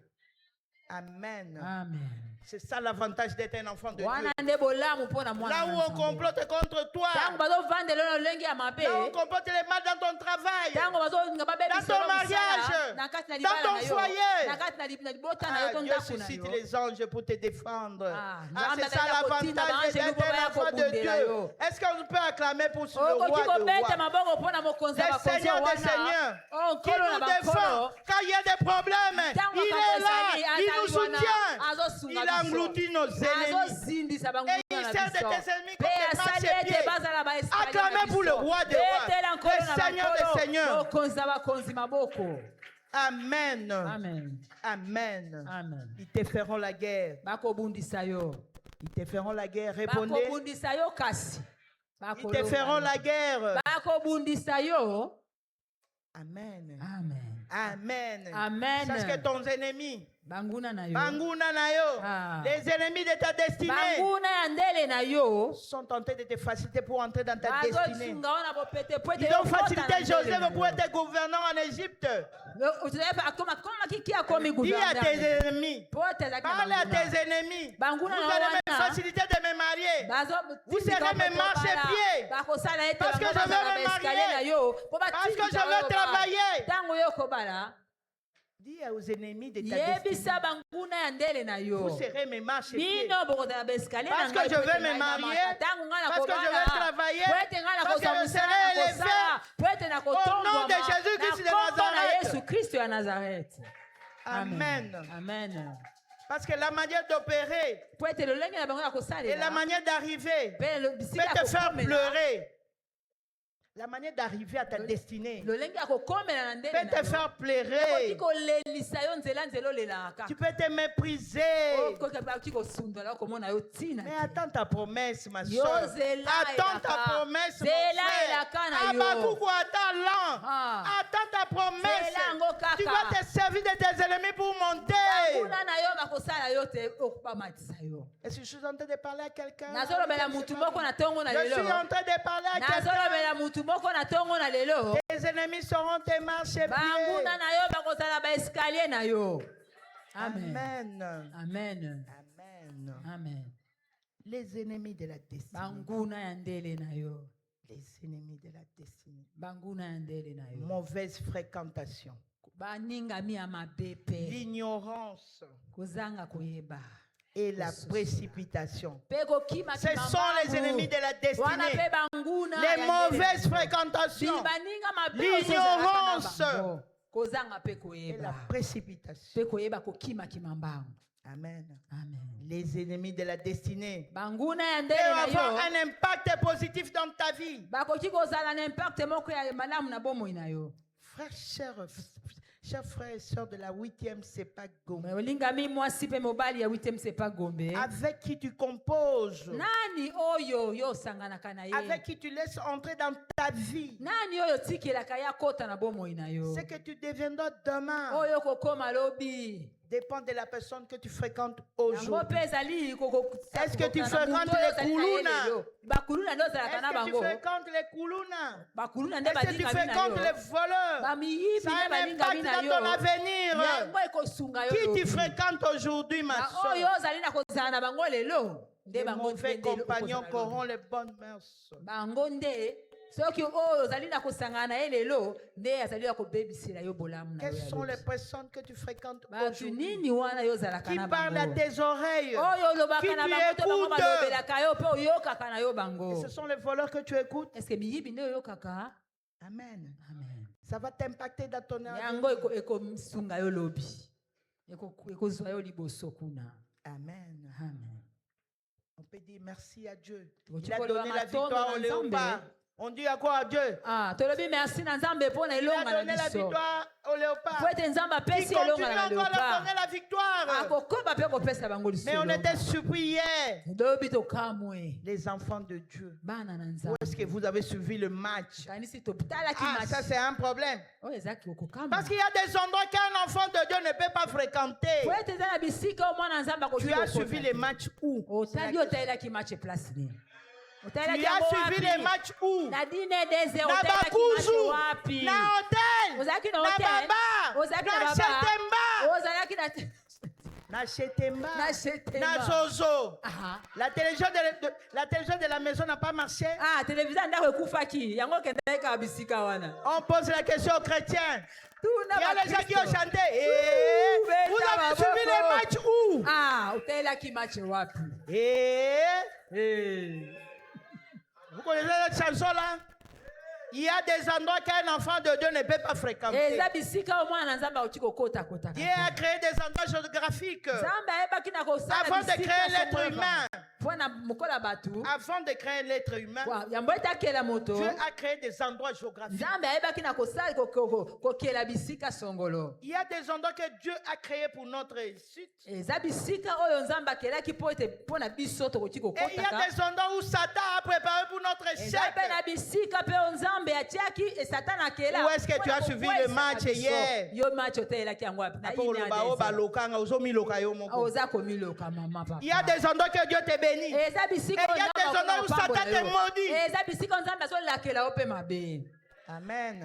Amen. Amen. C'est ça l'avantage d'être un enfant de Wana Dieu. nde bolamu mpo na mwana Là na où on Nzambe. complote contre toi, Ntango bazovandela yo na lolenge ya mabe, là où on complote les mal dans ton travail, ntango bazolinga babebisa dans ton yo mariage, mosala, na kati na dans libala ton na yo, foyer. na kati na libota na yo to Dieu ndako na suscite yo. les anges pour te défendre. Ah, C'est Nzambe ça atali kotinda l'avantage baange d'être un enfant de kobundela Dieu. yo. Est-ce qu'on peut acclamer pour le Okoki roi de kobeta rois, maboko mpo na mokonzi ya le bakonzi Seigneur des wana. seigneurs, Oh, qui nkolo na nous bankolo. défend quand il y a des problèmes? Ntango Il est là, makambo il nous ezali wana, soutient. azosunga Il biso. engloutit nos ennemis. Azozindisa bango Et na il sert de biso. tes ennemis Mpe comme des asali ete marchepieds. bazala baeskalier na Acclamez pour le biso. roi des rois, Betela nkolo le na Seigneur des bankolo, seigneurs. mokonzi ya bakonzi maboko. Amen. Amen. Amen. Amen. Ils te feront la guerre. Bakobundisa yo. Ils te feront la guerre. Répondez. Bakobundisa yo kasi. Ils te feront la guerre. Bakobundisa yo. Amen. Amen. Amen. Amen. Sache que ton ennemi, Banguna na yo. Banguna na yo, Ah. les ennemis de ta destinée, Banguna ya ndele na yo. sont tentés de te faciliter pour entrer dans ta destinée. Bazosunga wana bopete po ete Ils yo ont kota facilité na ndele Joseph na pour yo. être gouverneur en Égypte. Joseph akoma kiki akomi Dis à gouverneur. tes ennemis, Po ete azalaki na parle à banguna. tes ennemis. Vous Banguna na allez me wana. faciliter de me marier. Vous Tindika serez mes bato marchepieds. bala. Bakosala ete Parce que bango je vais bazala me baeskalier na marier. yo. Po Parce que batindika je veux yo ba. travailler. Ntango yo kobala. Dis aux ennemis de ta destinée, Yebisa banguna ya ndele na yo. vous serez mes marchepieds. Bino bokozala baeskalier Parce na que ngai je po veux ete me ngai marier, namata. Ntango ngai na parce que je kobala. veux travailler, Po ete ngai na parce que je kosambisa serai na élevé kosala. Po ete na kotombwama. au nom de Jésus-Christ de Na kombo na Nazareth. Yesu Kristo ya Nazareth. Amen. Amen. Parce que la manière d'opérer Po ete lolenge na bango ya et kosalela. la manière d'arriver Pe bisika peut ya te faire kokomela. pleurer. La manière d'arriver à ta destinée Lolenge ya kokomela na ndele peut na te yo. faire Okoki pleurer. kolelisa yo nzela nzela olelaka. Tu peux te mépriser. Okoki kosundola okomona yo ntina Mais te. attends ta promesse, ma Yo soeur. zela Attends ta elaka. promesse, mon Zela frère. elaka na yo. Abakuku, attends l'an. Ah. Attends ta promesse. Zela yango kaka. Tu vas te servir de tes ennemis pour monter. Banguna na yo bakosala yo te okubamatisa yo. Est-ce que je suis en train de parler à quelqu'un? Nazolobela mutu moko na ntongo na Je suis lelo. en train de parler à quelqu'un. Nazolobela mutu moko na ntongo na lelo. Tes ennemis seront tes marchepieds. Banguna na yo bakozala baeskalier na yo. Amen. Amen. Amen. Amen. Amen. Les ennemis de la destinée. Banguna ya ndele na yo. Les ennemis de la destinée. Banguna ya ndele na yo. Mauvaise fréquentation. Baningami ya mabe pe. L'ignorance Kozanga koyeba. et la précipitation. Pe kokima Ce kimambangu. sont les ennemis de la Wana destinée. pe banguna ya Les ndele mauvaises na yo. fréquentations Baninga mabe L'ignorance. ozozalaka na bango. Kozanga pe et la koyeba. précipitation. Pe koyeba kokima kimambangu. Amen. Amen. Les ennemis de la destinée Banguna ya peuvent ndele na avoir yo. un impact positif dans ta vie. Bakoki kozala na impact moko ya malamu na bomoi na yo. Chers frères et sœurs de la 8e CEPAC Gombe, Me olingami mwasi pe mobali ya 8e sepa Gombe. avec qui tu composes, Nani oyo yo sanganaka na ye? avec qui tu laisses entrer dans ta vie, Nani oyo tikelaka ya kota na bomoi na yo? ce que tu deviendras demain Oyo kokoma lobi. dépend de la personne que tu fréquentes Yango aujourd'hui. pe ezali koko. Est-ce que tu fréquentes les kuluna? Bakuluna ndio zalaka na Est-ce que tu bango. fréquentes les kuluna? Bakuluna nde Est-ce que tu balinga bina fréquentes yo. les voleurs? Bamiyibi Ça nde a un balinga impact bina dans yo. ton avenir. Yango ekosunga yo Qui lobi. tu fréquentes aujourd'hui, ma Na soeur? oyo ozali na kozala na bango lelo. Nde Les bango mauvais nde compagnons okozala corrompent lobi. les bonnes mœurs. Bango nde Quelles sont les personnes que tu fréquentes aujourd'hui qui parlent à tes oreilles, qui t'écoutent? Et ce sont les voleurs que tu écoutes. Amen. Ça va t'impacter dans ton âme. Amen. On peut dire merci à Dieu. Il a donné la victoire au léopard. On dit à quoi à Dieu? Il a donné la victoire au léopard. Qui continue encore à donner la victoire. Mais on était surpris hier. Les enfants de Dieu. Où est-ce que vous avez suivi le match? Ça c'est un problème. Parce qu'il y a des endroits qu'un enfant de Dieu ne peut pas fréquenter. Tu as suivi les matchs où? Tu as suivi les matchs où? Na Bakuzu, na Hotel, na Baba, na Chetemba, na Zozo. La télévision de la maison n'a pas marché. On pose la question aux chrétiens. Il y a les gens qui ont chanté. Vous avez suivi les matchs où? Vous connaissez cette chanson-là? Il y a des endroits qu'un enfant de Dieu ne peut pas fréquenter. Dieu a créé des endroits géographiques avant de créer l'être humain. Avant de créer l'être humain, Dieu a créé des endroits géographiques. Il y a des endroits que Dieu a créés pour notre réussite. Et il y a des endroits où Satan a préparé pour notre échec. Où est-ce que tu as suivi le match hier? Il y a des endroits que Dieu te bénit. Et il y a des endroits où Satan te maudit. Amen.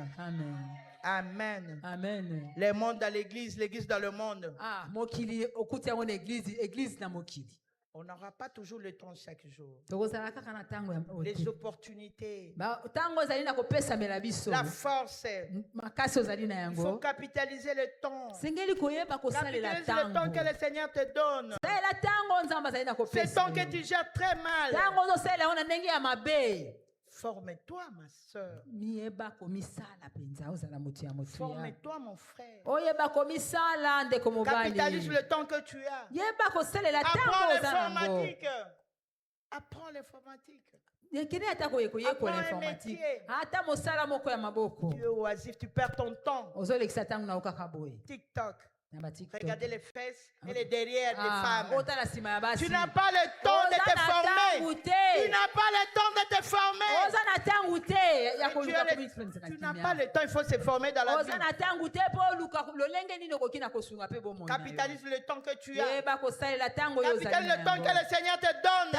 Amen. Amen. Les mondes dans l'église, l'église dans le monde. On n'aura pas toujours le temps chaque jour. Les opportunités. La force. Il faut capitaliser le temps. Capitaliser le temps que le Seigneur te donne. C'est le temps que tu gères très mal. Forme-toi, ma soeur. Forme-toi, mon frère. Capitalise le temps que tu as. Apprends l'informatique. Apprends l'informatique. Apprends un métier. Tu es oisif, tu perds ton temps. TikTok. Regardez les fesses et les derrière des femmes. Tu n'as pas le temps de te former. Tu n'as pas le temps de te former. Tu n'as pas le temps, il faut se former dans la vie. Capitalise le temps que tu as. Capitalise le temps que le Seigneur te donne.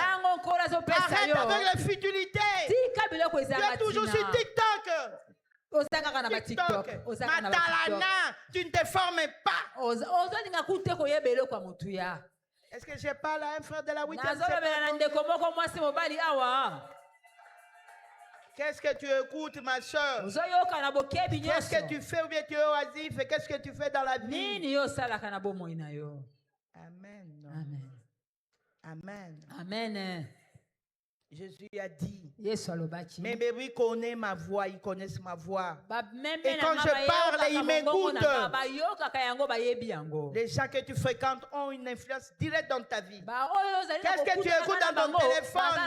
Arrête avec les futilités. Tu es toujours sur TikTok. TikTok. Matalana, tu ne te formes pas. Est-ce que je parle à un frère de la 8e? Qu'est-ce que tu écoutes, ma soeur? Qu'est-ce que tu fais ou bien tu es oisif? Qu'est-ce que tu fais dans la vie? Amen. Amen. Amen. Jésus a dit, mes bébés connaissent ma voix, ils connaissent ma voix. Et quand je parle, ils m'écoutent. Les gens que tu fréquentes ont une influence directe dans ta vie. Qu'est-ce que tu écoutes dans ton téléphone?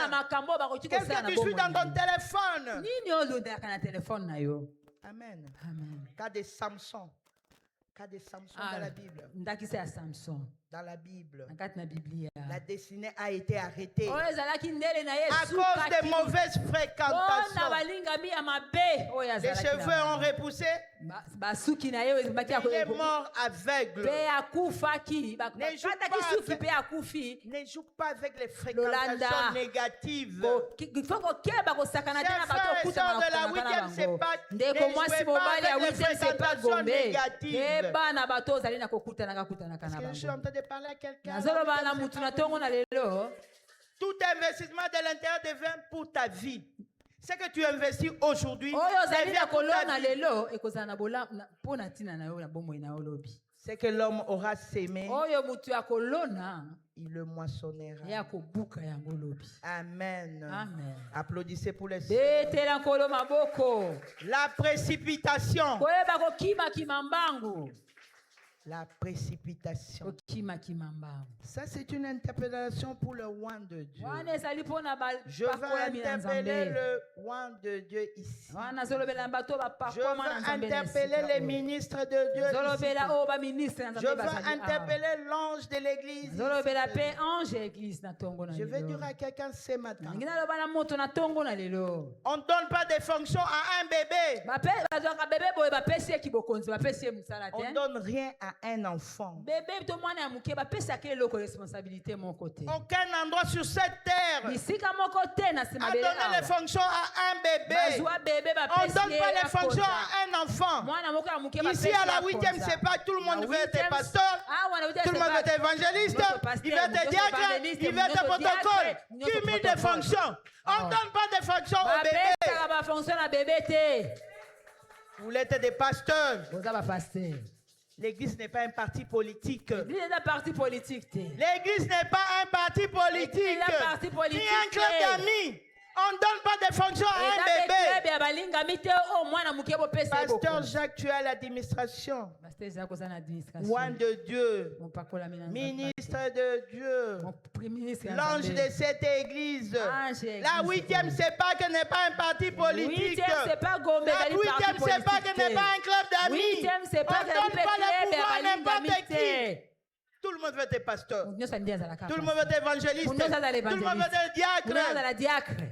Qu'est-ce que tu suis dans ton téléphone? Amen. Cas de Samson. Cas de Samson dans la Bible. Dans la Bible, la destinée a été arrêtée à cause de mauvaises fréquentations. Les cheveux ont repoussé. Il est mort aveugle. Ne joue pas avec les fréquentations négatives. Chers frères et sœurs de la 8e, c'est pas ne jouez pas avec les fréquentations négatives. Est-ce que je suis en train de parler à quelqu'un? Tout investissement de l'intérieur devient pour ta vie. Ce que tu investis aujourd'hui, oyo ozali devient na pour ta kolona vie. lelo ekozala na mpo na ntina na yo na bomoi na yo lobi Ce que l'homme aura sémé, oyo mutu ya kolona il le moissonnera. ya kobuka yango lobi. Amen. Amen. Applaudissez pour les betela nkolo maboko. La précipitation. koyeba kokimakima mbangu. La précipitation. kokimakima mbangu. Ça, c'est une interpellation pour le roi de Dieu. wana ezali mpona Je vais interpeller le roi de Dieu ici. wana azolobela bato Je bapakwama na vais nzambe na interpeller esika les oyo. ministres de Dieu ici. zolobela oyo baministre na Je nzambe vais bazali awa. interpeller l'ange de l'église. zolobela mpe ange ya eglise na ntongo na Je vais lelo. dire à quelqu'un ce matin. nalingi naloba na moto na ntongo na lelo. On ne donne pas de fonction à un bébé. bazwaka bebe boye bapesi ye kibokonzi bapesi ye mosala On ne te. donne rien à un enfant. bebe to mwana ya moke bapesaki eloko responsabilité moko te. Aucun endroit sur cette terre bisika moko te na nsima a bele donné les awa. fonctions à un bébé. bazwa bebe On ne bapesi donne ye pas les fonctions akonza. à un enfant. mwana moko ya moke Ici bapesi à la ye 8e, akonza. c'est pas tout le monde Na veut être 8e, pasteur. awa na 8e, Tout le monde veut être évangéliste, il veut être diacre, il veut être protocole. Cumul de fonctions. On ne donne pas de fonctions au bébé. bapesaka bafonction na bebe te. Vous êtes des pasteurs. boza bapaster. L'église n'est pas un parti politique. Église eza parti politique te. L'église n'est pas un parti politique. L'église est un parti Ni politique. un club d'amis. On ne donne pas de fonctions à un eza mpe bébé. club ya balingami te oyo mwana moke bopesa ye Pasteur bokonzi. Jacques, tu es à l'administration. Pasteur eza koza na Roi administration. de Dieu. mopakolami na Ministre de Dieu. ministre L'ange de cette église. Ange ya La église. 8e, c'est pas que n'est pas un parti politique. 8e c'est pas Gombe La ezali 8e, parti c'est pas que politique n'est te. pas un club d'amis. 8e c'est On pas ne ezali donne mpe pas le club ya pouvoir à balingami n'importe te. qui. Tout le monde veut être pasteur. Moto nyonso alingi azalaka Tout le monde veut être évangéliste. Moto nyonso azala Tout le monde veut être évangéliste. moto diacre. azala diacre.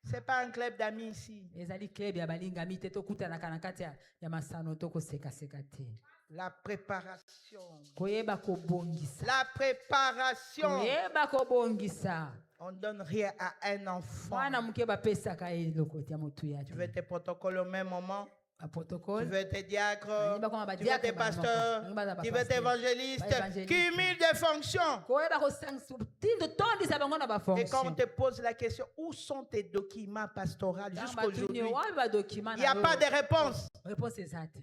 C'est pas un club d'amis ici. ezali club ya balingami te tokutanaka na kati ya masano tokosekaseka te. La préparation. koyeba kobongisa. La préparation. koyeba kobongisa. On ne donne rien à un enfant. mwana moke bapesaka ye eloko ya motuya Tu veux être protocole au même moment. Tu protocole. veux être diacre. Bakoma Tu veux badiacre, être pasteur. bakoma Tu veux être pasteur. évangéliste. Évangéliste. Cumul de fonctions. koyeba kotondisa bango na Et quand on bafonction. te pose la question, où sont tes documents pastoraux jusqu'aujourd'hui? wapi badokima Il n'y a pas de réponse. réponse eza te.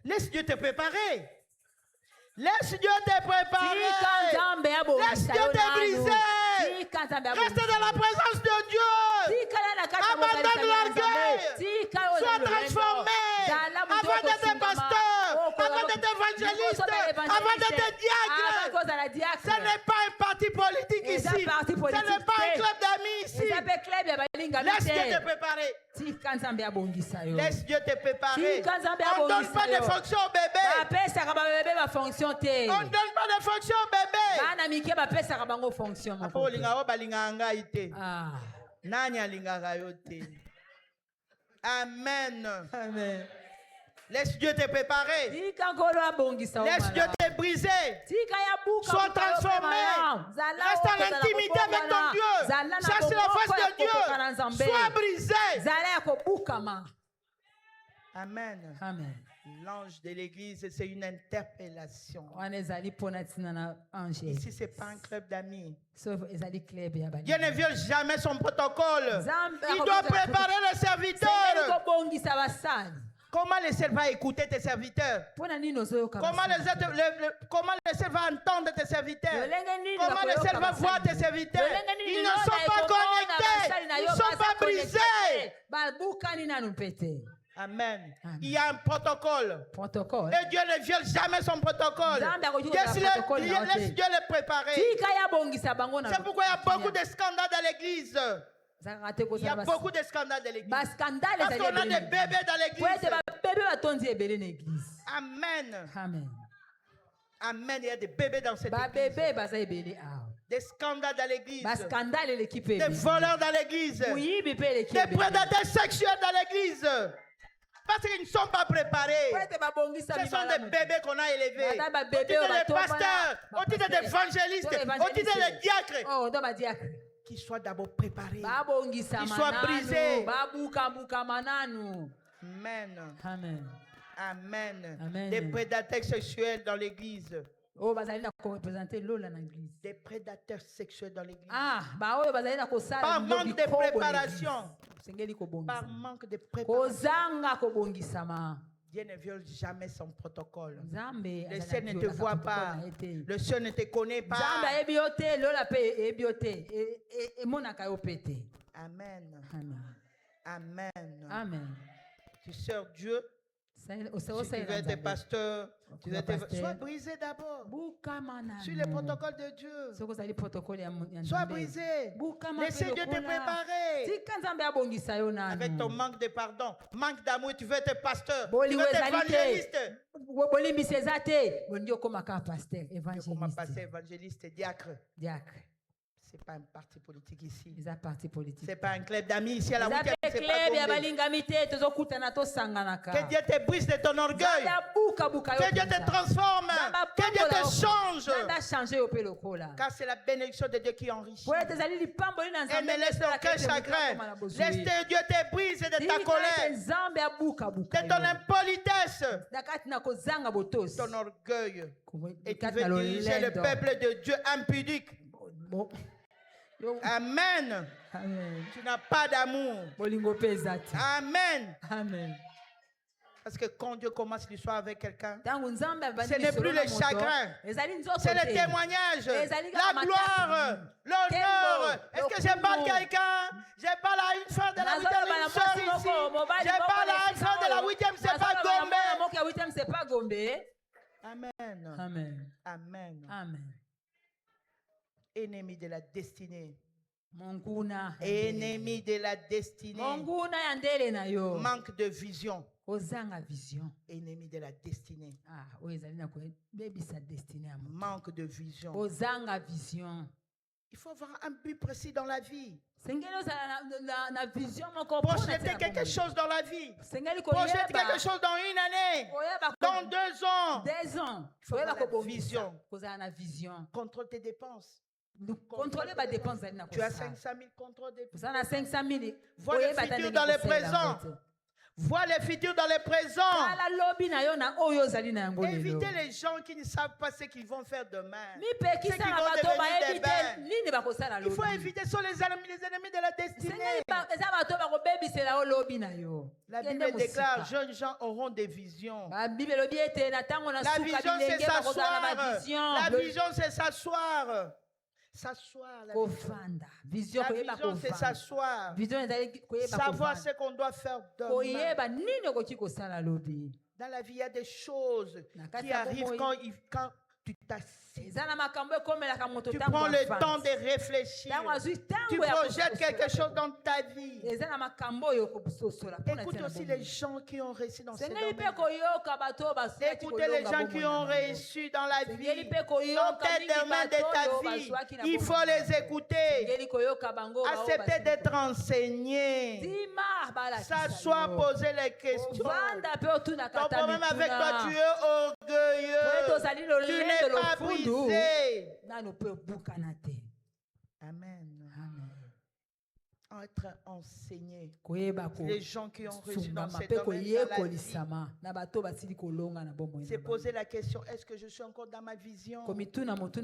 Laisse Dieu te préparer. Laisse Dieu te tika préparer. nzambe Laisse abongisa Dieu yo te nanu. briser. tika nzambe Reste abongisa dans la yo. présence de Dieu. tikala na kati ya Abandonne bozalisami ya l'orgueil. Nzambe. Tika oyo Sois ozali lolendo. transformé. Zala moto Avant d'être okosungama. pasteur, Okozala- avant d'être évangéliste, Liboso ya évangéliste. avant d'être Avant diacre. kozala diacre. Ce n'est pas un parti politique Eza ici. parti Ce politique n'est pas un te. club d'amis ici. eza mpe club ya balingami Laisse Dieu te te. préparer. tika nzambe abongisa yo. Laisse Dieu te préparer. Tika nzambe On ne donne abongisa pas de yo. fonction au bébé. bapesaka babebe bafonction te. On ne donne pas de fonction au bébé. bana mike bapesaka bango fonction moko Apo te. olinga o balingaka ngai te. Ah. Nani alingaka yo te. Amen. Amen. Laisse Dieu te préparer. tika nkolo abongisa yo Laisse Dieu malamu. te briser. tika ya buka Sois buka yo mpe transformé. malamu. Zala Reste en okozala intimité avec ton kobongwana. Dieu. Zala na Cherche la bomoko face ya de Dieu. kokoka na Nzambe. Sois brisé. zala ya kobukama. Amen. Amen. L'ange de l'église, c'est une interpellation. wana ezali mpona ntina na ange. Ici, ce n'est pas un club d'amis. sauf ezali club ya Dieu ne viole jamais son protocole. Nzambe Il doit akokozala- préparer le Sengeli serviteur. kobongisa basali. Comment le ciel va écouter tes serviteurs? mpona nini ozoyoka Comment basali? comment le ciel va entendre tes serviteurs? Lolenge nini Comment le bakoyoka ciel va basali? voir tes serviteurs? Lolenge nini Ils ne lelo sont na pas ekomona basali connectés. na yo Ils ne sont baza pas connectés brisés. te. babukani nanu mpe te. Amen. Amen. Il y a un protocole. protocole. Et Dieu ne viole jamais son protocole. Nzambe akoki Laisse kozala protocole na yo te. Dieu le préparer. tika yabongisa bango na C'est pourquoi il y a beaucoup de scandales dans l'église. ezalaka te Il y a kozala beaucoup de scandales dans l'église. baskandale Parce ezali qu'on a ebele des na bébés dans église. Po ete l'église. babebe batondi ebele na église. Amen. Amen. Amen. Il y a des bébés dans cette église. babebe baza ebele awa. Des scandales dans l'église. baskandale eleki mpe Des ebele. voleurs dans l'église. moyibi mpe eleki Des ebele. prédateurs sexuels dans l'église. Parce qu'ils ne sont pas préparés. Po ete babongisa Ce sont des bébés qu'on a élevés. Bata ba Au bébé titre oyo de batombola, pasteurs, au titre d'évangélistes, au titre de diacres. oh ndo badiacre Qu'ils soient d'abord préparés. babongisama Qu'ils soient brisés. nanu babukabukama nanu. Amen. Amen. Amen. Amen. Des prédateurs sexuels dans l'église. oyo bazali na korepresente lola na église. Des prédateurs sexuels dans l'église. Baoyo bazali na kosala Par bilobi manque de kobo na préparation. église. Sengeli Par kobongisa. manque de préparation. Kozanga kobongisama. Dieu ne viole jamais son protocole. Nzambe Le azali ciel na ne te violaka voit protocole pas. na ye te. Le ciel ne te connaît Nzambe pas. ayebi yo te, lola mpe eyebi yo te. Emonaka yo mpe te. Amen. Amen. Amen. Amen. Tu sers Dieu. Si tu veux être pasteur, tu veux être... Sois brisé d'abord. Sur le protocole de Dieu. Sois brisé. Laissez Dieu te préparer. Avec ton manque de pardon, manque d'amour, tu veux être pasteur. Tu veux être évangéliste. Comment passer évangéliste, diacre. Ce n'est pas un parti politique ici. Ce n'est pas un club d'amis ici à la week-end. Que Dieu te brise de ton orgueil. Que Dieu te transforme. Que Dieu te change. Car c'est la bénédiction de Dieu qui enrichit. Et ne laisse aucun chagrin. Laisse Dieu te brise de ta colère, de ton impolitesse, ton orgueil. Et tu veux diriger le peuple de Dieu impudique. Amen. Amen. Tu n'as pas d'amour. Amen. Amen. Parce que quand Dieu commence l'histoire avec quelqu'un, ce n'est plus le chagrin, c'est le témoignage, la gloire, l'honneur. Est-ce que je parle quelqu'un? Je parle à une femme de la 8e soeur ici. Je parle à une femme de la 8e, c'est pas Gombe. Amen. Amen. Amen. Amen. Ennemi de la destinée. Ennemi de la destinée. Manque de vision. Ennemi de la destinée. Manque de vision. Il faut avoir un but précis dans la vie. Projeter quelque chose dans la vie. Projeter quelque chose dans une année. Dans 2 ans. Il faut avoir la vision. Contrôle tes dépenses. Contrôler ma dépense. Tu as 500 000 contrôles de dépenses. Vous en avez 500 000. Vois le futur dans le présent. Vois le futur dans le présent. Évitez les gens qui ne savent pas ce qu'ils vont faire demain. Ceux qui vont devenir des bêtes. Il faut éviter, ce sont les ennemis de la destinée. La Bible déclare, jeunes gens auront des visions. La vision, c'est s'asseoir. La vision, c'est s'asseoir. S'asseoir. La vision, c'est s'asseoir. Savoir ce qu'on doit faire demain. Dans la vie, il y a des choses qui arrivent quand tu t'assieds. Tu prends le temps de réfléchir. Tu projettes quelque chose dans ta vie. Écoute aussi les gens qui ont réussi dans ce domaine. Écoutez les gens qui ont réussi dans la vie. Dans tel domaine de ta vie. Il faut les écouter. Accepter d'être enseigné. S'asseoir, poser les questions. Ton problème avec toi, tu es orgueilleux. Tu n'es pas brisé. Amen. Être enseigné. Les gens qui ont réussi dans ces domaines dans la vie. C'est poser la question, est-ce que je suis encore dans ma vision? Écoutez les autres.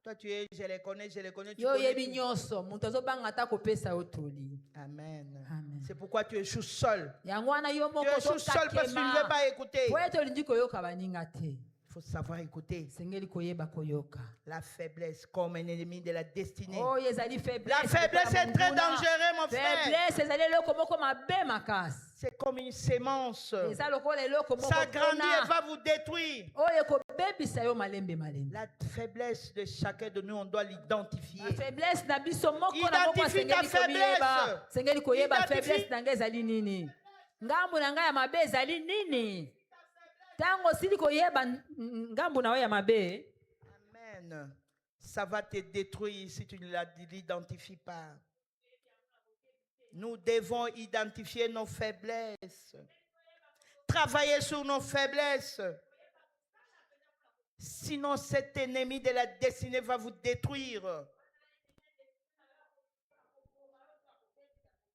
Toi, tu es, je les connais, tu connais tout. Amen. C'est pourquoi tu échoues seul. Tu échoues seul parce que tu ne veux pas écouter. Il faut savoir écouter. La faiblesse comme un ennemi de la destinée. La faiblesse est très dangereuse, mon frère. C'est comme une sémence. Ça grandit et va vous détruire. La faiblesse de chacun de nous, on doit l'identifier. Identifie ta faiblesse. Amen. Ça va te détruire si tu ne l'identifies pas. Nous devons identifier nos faiblesses. Travailler sur nos faiblesses. Sinon, cet ennemi de la destinée va vous détruire.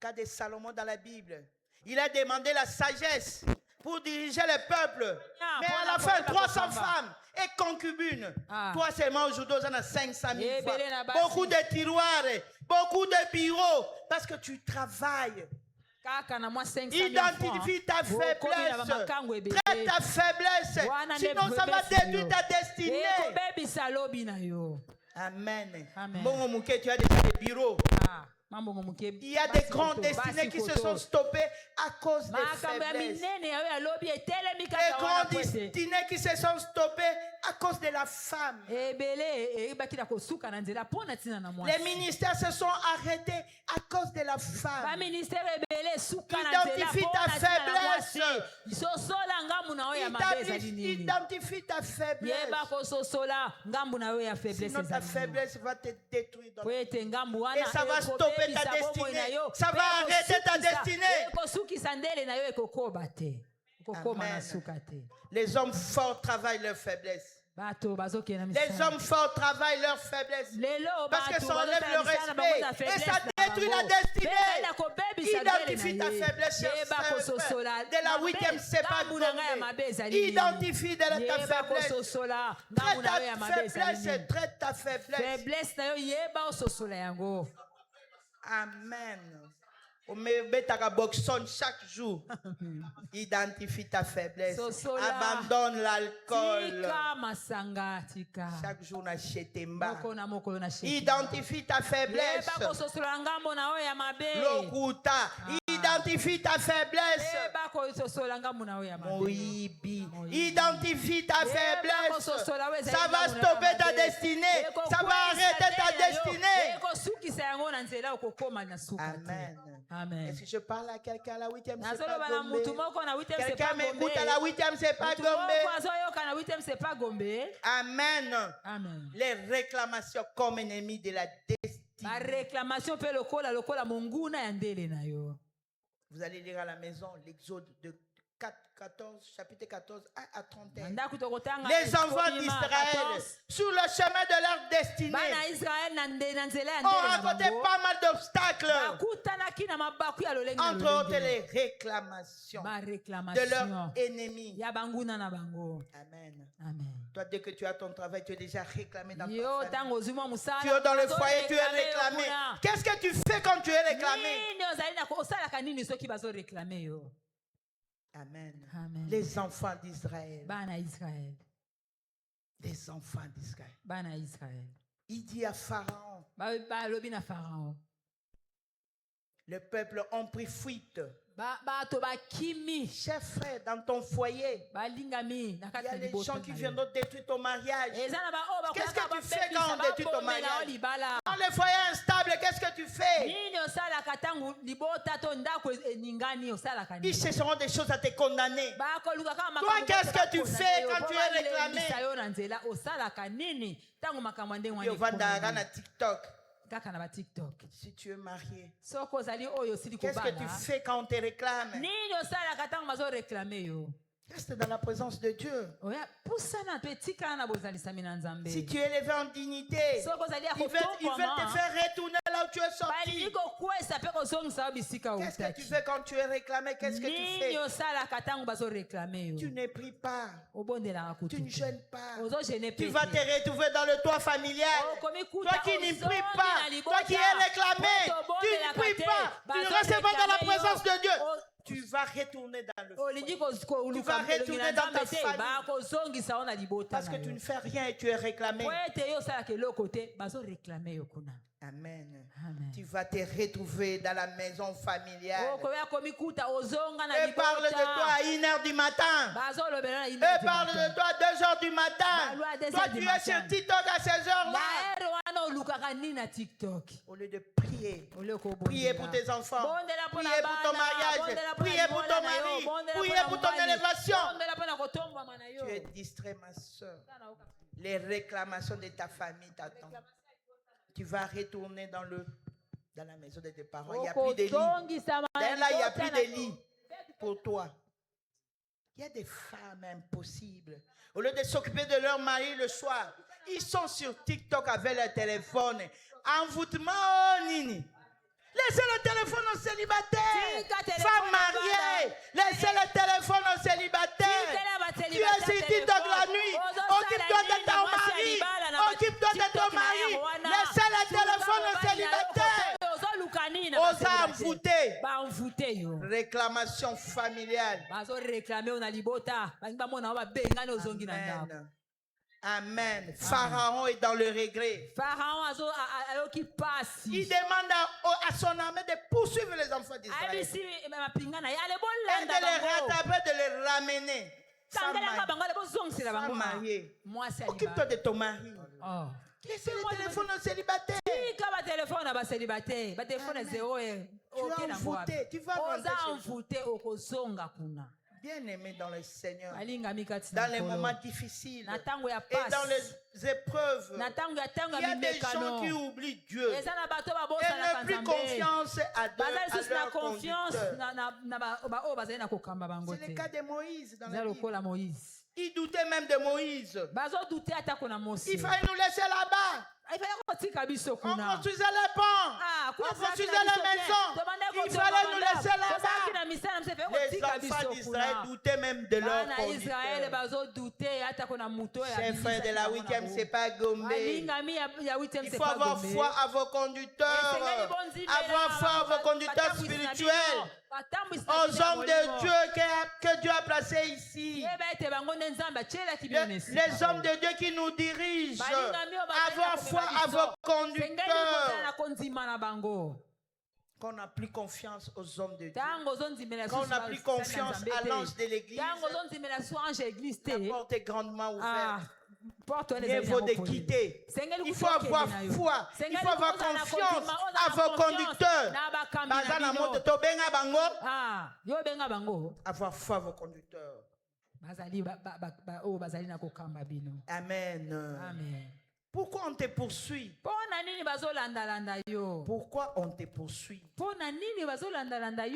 Cas de Salomon dans la Bible. Il a demandé la sagesse. pour diriger le peuple. Ah, Mais pour à la la fin, pour 300 la femmes et concubines. Ah. Toi seulement aujourd'hui, on a 500 000 Eh, fois. belé na basi. Beaucoup de tiroirs, beaucoup de bureaux, parce que tu travailles. Kaka na mwa 500 Identifie ta faiblesse. Traite ta faiblesse. Wana nde Sinon, ça va faiblesse détruire yo. ta destinée. ekobebisa lobi na yo. Amen. Amen. Bon, Mouké, tu as déjà des bureaux. Ah, mambo momuke. Il y a des grandes destinées qui se sont stoppées à cause des makambo ya faiblesses. minene yayo ya lobi etelemi Des kaka wana grandes po ete destinées qui se sont stoppées à cause de la femme. ebele eyebaki na kosuka na nzela mpo na ntina na Les mwasi. ministères se sont arrêtés à cause de la femme. baministere ebele esuka na nzela Identifie mpo ta na ntina na faiblesse. mwasi. sosola ngambu na yo ya mabe ezali nini. Identifie ta faiblesse. yeba kososola ngambu na yo ya faiblesse Sinon ta ezali nini. faiblesse va te détruire. po ete ngambu wana Et ça va stopper ta destinée. Ça va arrêter ta destinée. ekosukisa ndele na yo ekokoba te ekokoma na Amen. suka te. Les hommes forts travaillent leur faiblesse. bato bazokende na Les misala. hommes forts travaillent leur faiblesse. lelo Parce que bato ça enlève le bazosala misala na bango na respect. Et faiblesse ça na détruit bango. la destinée. Beza na kobebisa ndele Identifie na ta ye. faiblesse, cher Yeba frère. kososola. De la Mabe, huitième, c'est pas ngambu na ngai ya mabe ezali nini. Identifie de ta Yeba faiblesse. kososola. Traite ngambu na yo ya ta mabe ezali faiblesse. nini. Traite ta faiblesse. faiblesse na yo yeba ososola yango. Amen. On met betaka boxon chaque jour. Identifie ta faiblesse. Sosola. Abandonne l'alcool. tika masanga tika. Chaque jour na chetemba. moko na mokolo na sheki. Identifie ta faiblesse. yeba kososola ngambo na yo ya mabe. Lokuta. Identifie ta faiblesse. yeba kososola ngambo na yo ya mabe. Moïbi. Identifie ta faiblesse. Ça Ça va stopper ta destinée. Ça va arrêter ta destinée. Amen. Amen. Est-ce que je parle à quelqu'un à la 8e? C'est Nazoloba pas na Gombe. mutu moko na 8e c'est Quelqu'un pas m'écoute à la 8e, c'est pas Mutu Gombe. moko azoyoka na 8e c'est pas Gombe. Amen. Amen. Les réclamations comme ennemis de la destinée. Ba réclamation pe lokola monguna ya ndele na yo. Vous allez lire à la maison l'Exode de 14, chapitre 14 à 31. Ndaku tokotanga Les enfants d'Israël, sur le chemin de leur destinée, bana Israël na nzela ya ont ndele na rencontré bango. pas mal d'obstacles. Bakutanaki na mabaku ya lolenge na Entre autres, lolenge. les réclamations Ba de réclamation leurs ennemis. ya banguna na bango. Amen. Amen. Toi, dès que tu as ton travail, tu es déjà réclamé dans ta Yo famille. tango zuma musala. Tu es dans le foyer, tu es réclamé. kuna. Qu'est-ce que tu fais quand tu es réclamé? Nini ozali na osalaka nini soki bazo réclamer yo? Amen. Amen. Les enfants d'Israël. Bana Israël. Les enfants d'Israël. Bana Israël. Il dit à Pharaon, Balobi na Pharaon. le peuple ont pris fuite. Bato bakimi. Cher frère, dans ton foyer, Balingami na il y kati a na des liboso gens na qui yo. viendront détruire ton mariage. Eza na ba o Qu'est-ce bakoyaka que tu fais bapepisa, quand on détruit ton babomela mariage? o libala. Dans les foyers instables, qu'est-ce que tu fais? Nini osalaka tango libota to ndako eningani osalaka nini? Ils chercheront des choses à te condamner. Bakoluka kama Toi, makambo qu'est-ce que tu bakondana fais yo, quand po tu es balembisa réclamé? yo na nzela osalaka nini tango makambo ndenge wana Yo vandaka ekondana. na TikTok. Kaka na ba TikTok. Si tu es marié, Soko ozali oyo osili qu'est-ce que tu kobala. fais quand on te réclame? Nini osalaka tango bazo réclamer yo? Reste dans la présence de Dieu. Oya pusana pe tika na bozalisami na nzambe. Si tu es élevé en dignité, Soko ozali ya ils veulent te kotombama. faire retourner là où tu es Balingi sorti. kokwesa pe kozongisa yo bisika Qu'est-ce que tu otaki. fais quand tu es réclamé? Qu'est-ce que tu Nini fais? osalaka tango bazo réclamer Tu yo? ne pries pas. Obondelaka Tu kutu. ne jeûnes pas. Ozo gêner Tu pe. vas te retrouver dans le toit familial. Toi qui n'y pries pas, toi qui es réclamé, tu ne pries pas. Tu ne restes pas dans la présence de Dieu. Tu vas retourner dans le foyer. olingi Tu vas retourner dans ta famille. bakozongisa yo na libota Parce que tu ne fais rien et tu es réclamé. po ete yo osalaka eloko te bazoréclame yo kuna. Amen. Amen. Tu vas te retrouver dans la maison familiale. okoya komikuta ozonga na Eux parlent de toi à 1h du matin. bazolobela na Eux parlent de toi à 2h du matin. Balou à 2 Toi, heures du tu es matin. sur TikTok à ces heures-là. na ere wana olukaka nini na tiktok Au lieu de prier, oleko priez pour tes enfants, Bondela mpona priez pour ton bana, mariage, bondela mpona priez pour libala ton na yo, mari, bondela priez mpona pour ton mobali, élévation. bondela mpona kotombwama na yo. Tu es distrait, ma soeur. Les réclamations de ta famille t'attendent. Tu vas retourner dans la maison de tes parents. Il n'y a plus de lit. Okotongisa D'ailleurs, là, il n'y a plus malibota de lit pour toi. Il y a des femmes impossibles. Au lieu de s'occuper de leur mari le soir, ils sont sur TikTok avec leur téléphone. Envoûtement, oh, nini. Laissez le téléphone aux célibataires. Tika téléphone Femmes à mariées, laissez le téléphone aux célibataires. envoûté yo. Réclamation familiale. Bazo réclamer on a libota. Bangi ba mona ba benga no zongi na ndabo. Amen. Amen. Pharaon est dans le regret. Pharaon azo ayo qui passe. Il demande à son armée de poursuivre les enfants d'Israël Abi et si mapinga na yale de bolanda les bango. rattraper, de les ramener. Tangela bango le bozongisa Femme bango. mariée. Moi c'est Occupe-toi de ton mari. Oh. Laissez le téléphone aux célibataires. Tika ba téléphone ba célibataire, ba téléphone zéro et Tu as envoûté, tu vas rentrer oza chez toi. envoûté okozonga kuna. Bien-aimé dans le Seigneur, Alingami kati dans les moments difficiles na tango ya et dans passe. les épreuves, Na tango ya il y a des gens qui oublient Dieu eza na bato babosa et na ne plus kanzambe. confiance à Bazali susu na leur confiance conducteur. na ba bazali na kokamba bango C'est te. le cas de Moïse dans Eza la Bible. lokola Moïse. Il doutait même de Moïse. Bazo douter atako na Mose. Il fallait nous laisser là-bas. Il fallait kotika biso On kuna. construisait les ponts. Ah, On construisait les maisons. Il fallait nous laisser là-bas. Les enfants d'Israël doutaient même de leur Israël conducteur. bazo douter atako na muto ya. Chers frères de la 8e, c'est pas Gombe. Alingami ya 8e Il c'est faut pas avoir Gombe. foi à vos conducteurs, avoir foi à vos conducteurs spirituels, aux hommes de Dieu que Dieu a placés ici, les hommes de Dieu qui nous dirigent, avoir foi à vos conducteurs. Qu'on n'a plus confiance aux hommes de Dieu, qu'on n'a plus confiance à l'ange de l'église, la porte est grandement ouverte. Mieux vaut de quitter. Il faut avoir foi. Il faut avoir confiance à vos conducteurs. Avoir foi à vos conducteurs. Amen. Amen. Pourquoi on te poursuit? Pourquoi on te poursuit?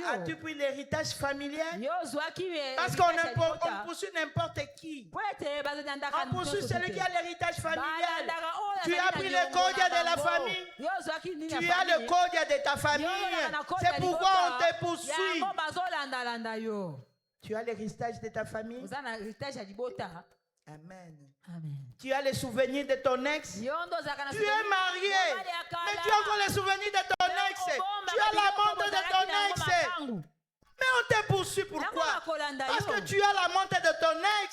As-tu pris l'héritage familial? Parce qu'on poursuit n'importe qui. On poursuit celui qui a l'héritage familial. Tu as pris le code de la famille. Tu as le code de ta famille. C'est pourquoi on te poursuit. Tu as l'héritage de ta famille. Amen. Amen. Tu as les souvenirs de ton ex. Tu es marié, mais tu as encore les souvenirs de ton ex. Tu as la montre de ton ex. Mais on te poursuit pourquoi? Parce que tu as la montre de ton ex.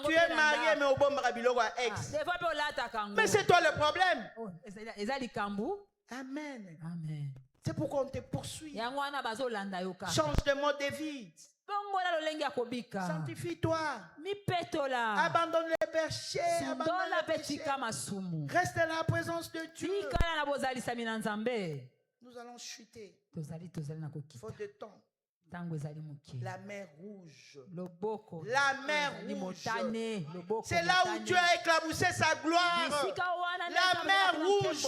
Tu es marié, mais au bon biloko à ex. Mais c'est toi le problème. Amen. Amen. C'est pourquoi on te poursuit. Change de mode de vie. Sanctifie-toi. Abandonne les péchés. Abandonne les péchés. Reste dans la présence de Dieu. Nous allons chuter. Faute de temps. La mer rouge. La mer rouge. C'est là où Dieu a éclaboussé sa gloire. La mer rouge.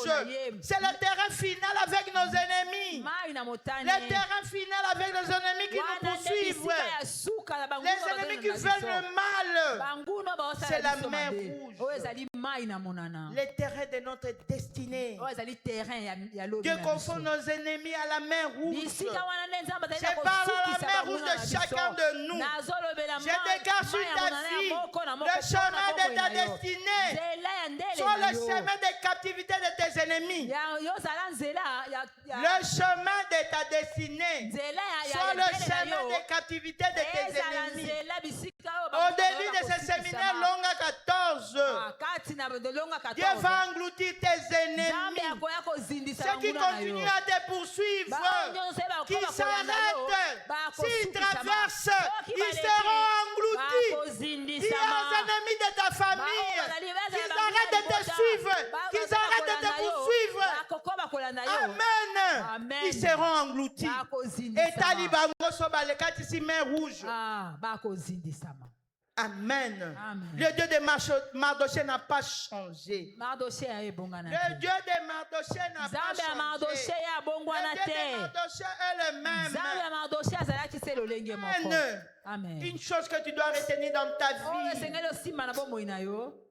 C'est le terrain final avec nos ennemis. Le terrain final avec nos ennemis qui nous poursuivent. Les ennemis qui veulent le mal. C'est la mer rouge. Le terrain de notre destinée. Dieu confond nos ennemis à la mer rouge. C'est par la mer rouge de chacun de nous. Je dégage sur ta vie le chemin de ta destinée. Soit le chemin de captivité de tes ennemis. Le chemin de ta destinée. Soit le chemin de captivité de tes ennemis. Au début de ce séminaire Longa 14, Dieu va engloutir tes ennemis. Ceux qui continuent à te poursuivre, qui s'arrêtent, s'ils traversent, ils seront engloutis. Dis aux ennemis de ta famille qu'ils arrêtent de te suivre, qu'ils arrêtent de te poursuivre. Amen. Ils seront engloutis. Et Talibango Sobalekati si main rouge. Amen. Le Dieu de Mardoché n'a pas changé. Le Dieu de Mardoché n'a pas changé. Le Dieu de Mardoché est le même. Amen. Une chose que tu dois retenir dans ta vie.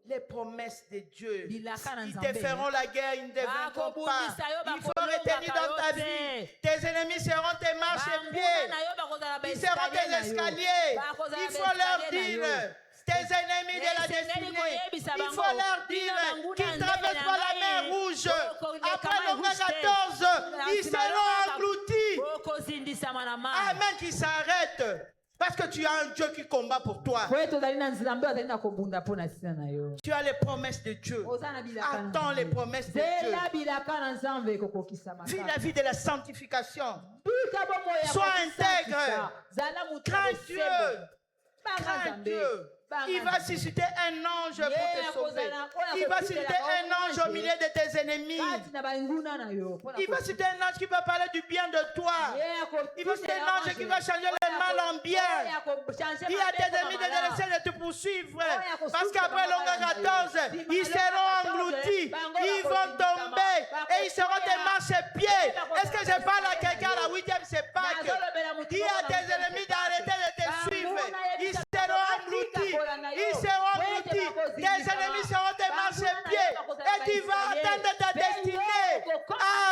Les promesses de Dieu. Ils te feront la guerre, ils ne te vaincront pas. Il faut retenir dans ta vie. Tes ennemis seront tes marches-pieds. Ils seront tes escaliers. Il faut leur dire, tes ennemis de la destinée. Il faut leur dire qu'ils traversent pas la mer Rouge. Après le 14, ils seront engloutis. Amen, qu'ils s'arrêtent. Parce que tu as un Dieu qui combat pour toi. Tu as les promesses de Dieu. Attends les promesses de Dieu. Vis la vie de la sanctification. Sois intègre. Crains Dieu. Crains Dieu. Il va susciter un ange pour te sauver. Il va susciter un ange au milieu de tes ennemis. Il va susciter un ange qui va parler du bien de toi. Il va susciter un ange qui va changer le mal en bien. Il y a des ennemis de laisser de te poursuivre. Parce qu'après l'onga 14, ils seront engloutis. Ils vont tomber. Et ils seront des marchepieds. Est-ce que je parle à quelqu'un à la 8e? C'est pas que. Il y a des ennemis d'arrêter de te suivre. Ils seront engloutis. Ils seront engloutis. Tes ennemis seront des marchepieds. Et tu vas atteindre ta destinée.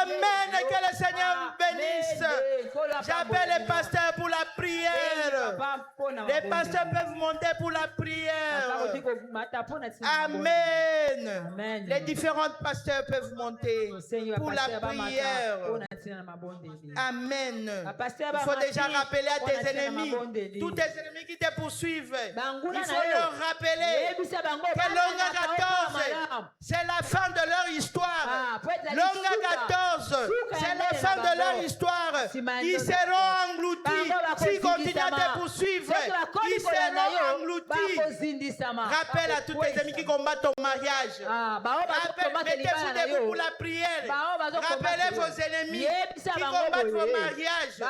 Amen. Que le Seigneur bénisse. J'appelle les pasteurs pour la prière. Les pasteurs peuvent monter pour la prière. Amen. Les différents pasteurs peuvent monter pour la prière. Amen. Il faut déjà rappeler à tes ennemis, tous tes ennemis qui te poursuivent. Il faut leur rappeler que l'onga 14, c'est la fin de leur histoire. L'onga 14, c'est la fin de leur histoire. Ils seront engloutis. S'ils continuent à te poursuivre, ils seront engloutis. Rappelle à tous tes ennemis qui combattent ton mariage. Mettez-vous debout pour la prière. Rappelez vos ennemis qui combattent vos mariages,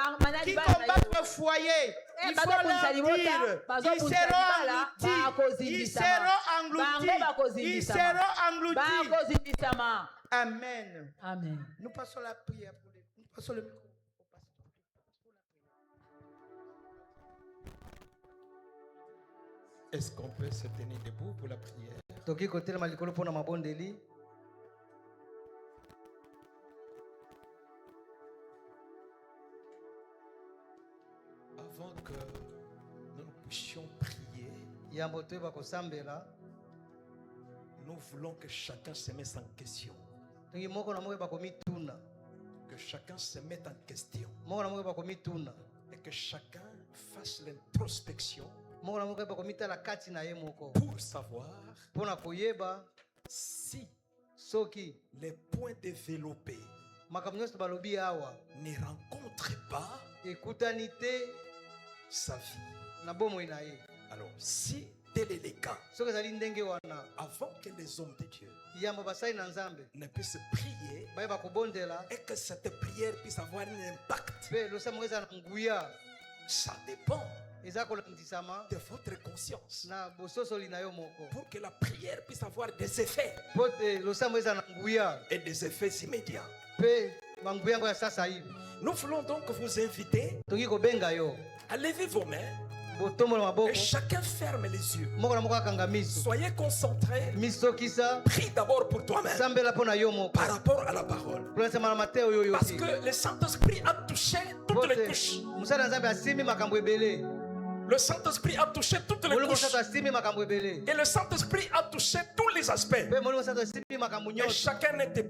qui combattent vos foyers. Il faut leur dire, ils seront engloutis. Ils seront engloutis. Ils seront engloutis. Amen. Amen. Nous passons la prière pour les. Nous passons le micro. Est-ce qu'on peut se tenir debout pour la prière? Toki kotel malikolo pona mabondeli. Avant que nous puissions prier, Yambo toyeba kosambela. nous voulons que chacun se mette en question. Toki moko na moko bakomituna. Que chacun se mette en question. Moko na moko bakomituna. Et que chacun fasse l'introspection Moko na moko bakomitala kati na ye moko. pour savoir Pona koyeba si soki les points développés makambo nyonso balobi awa ne rencontrent pas ekutani te sa vie. na bomoi na ye. Alors, si tel est le cas, Soki ezali ndenge wana avant que les hommes de Dieu yambo basali na Nzambe ne puissent prier bayeba kobondela et que cette prière puisse avoir un impact, mpe losambo eza na nguya ça dépend eza kolandisama de votre conscience. na bososoli na yo moko Pour que la prière puisse avoir des effets po te losambo eza na nguya et des effets immédiats. mpe banguya yango ya sasa hivi. Nous voulons donc vous inviter Toki kobenga yo à lever vos mains botombola maboko et chacun ferme les yeux. moko na moko akanga miso Soyez concentrés. misokisa Prie d'abord pour toi-même sambela mpo na yo moko par rapport à la parole. kulasema na mateo oyo Parce yoki que le Saint-Esprit a touché toutes les couches. mosala na Nzambe asimbi makambo ebele. Le Saint-Esprit a touché toutes les Molimo couches. Santo asimbi makambo ebele. Et le Saint-Esprit a touché tous les aspects. Mpe Molimo Santo asimbi makambo Et nyonso. chacun n'était,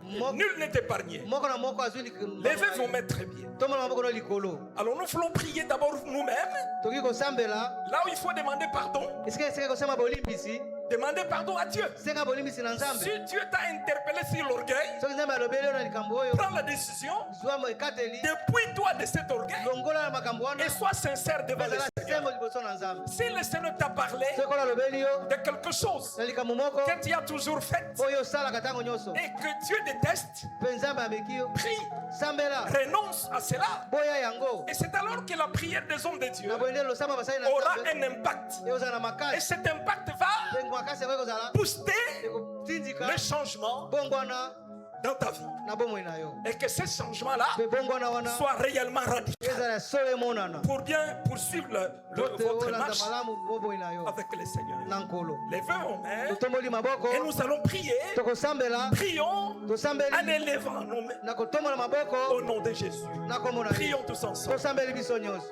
nul n'est épargné. Moko na moko azwi Levez vos mains très bien. tombola maboko na likolo. Alors nous voulons prier d'abord nous-mêmes. Toki kosambela Là où il faut demander pardon. esika esika kosema bolimbisi Demandez pardon à Dieu. senga bolimbisi na Si Nzambe. Dieu t'a interpellé sur l'orgueil, Soki Nzambe alobeli yo na likambo oyo prends la décision, zwa mo ekateli dépouille-toi de cet orgueil longola na makambo wana et sois sincère devant le ezala Seigneur. sembo liboso na Nzambe. Si le Seigneur t'a parlé Soki kola alobeli yo de quelque chose na likambo moko que tu as toujours fait oyo osalaka ntango nyonso et que Dieu déteste, mpe Nzambe ameki yo prie, sambela renonce à cela. boya yango Et c'est alors que la prière des hommes de Dieu na boyende losamba basali na aura Nzambe un impact. ekozala na Et makasi cet impact va mpe makasi yango ekozala booster ekotindika le changement bongwana dans ta vie. na bomoi na yo Et que ce changement-là mpe bongwana wana soit réellement radical ezala solo emonana pour bien poursuivre pote votre olanda marche malamu bomoi na yo avec le Seigneur. na nkolo Levez vos mains totomboli maboko et nous allons prier. tokosambela Prions en tosambeli élevant nos mains na kotombola maboko au nom de Jésus. na kombo na ye Prions tous ensemble. tosambeli biso nyonso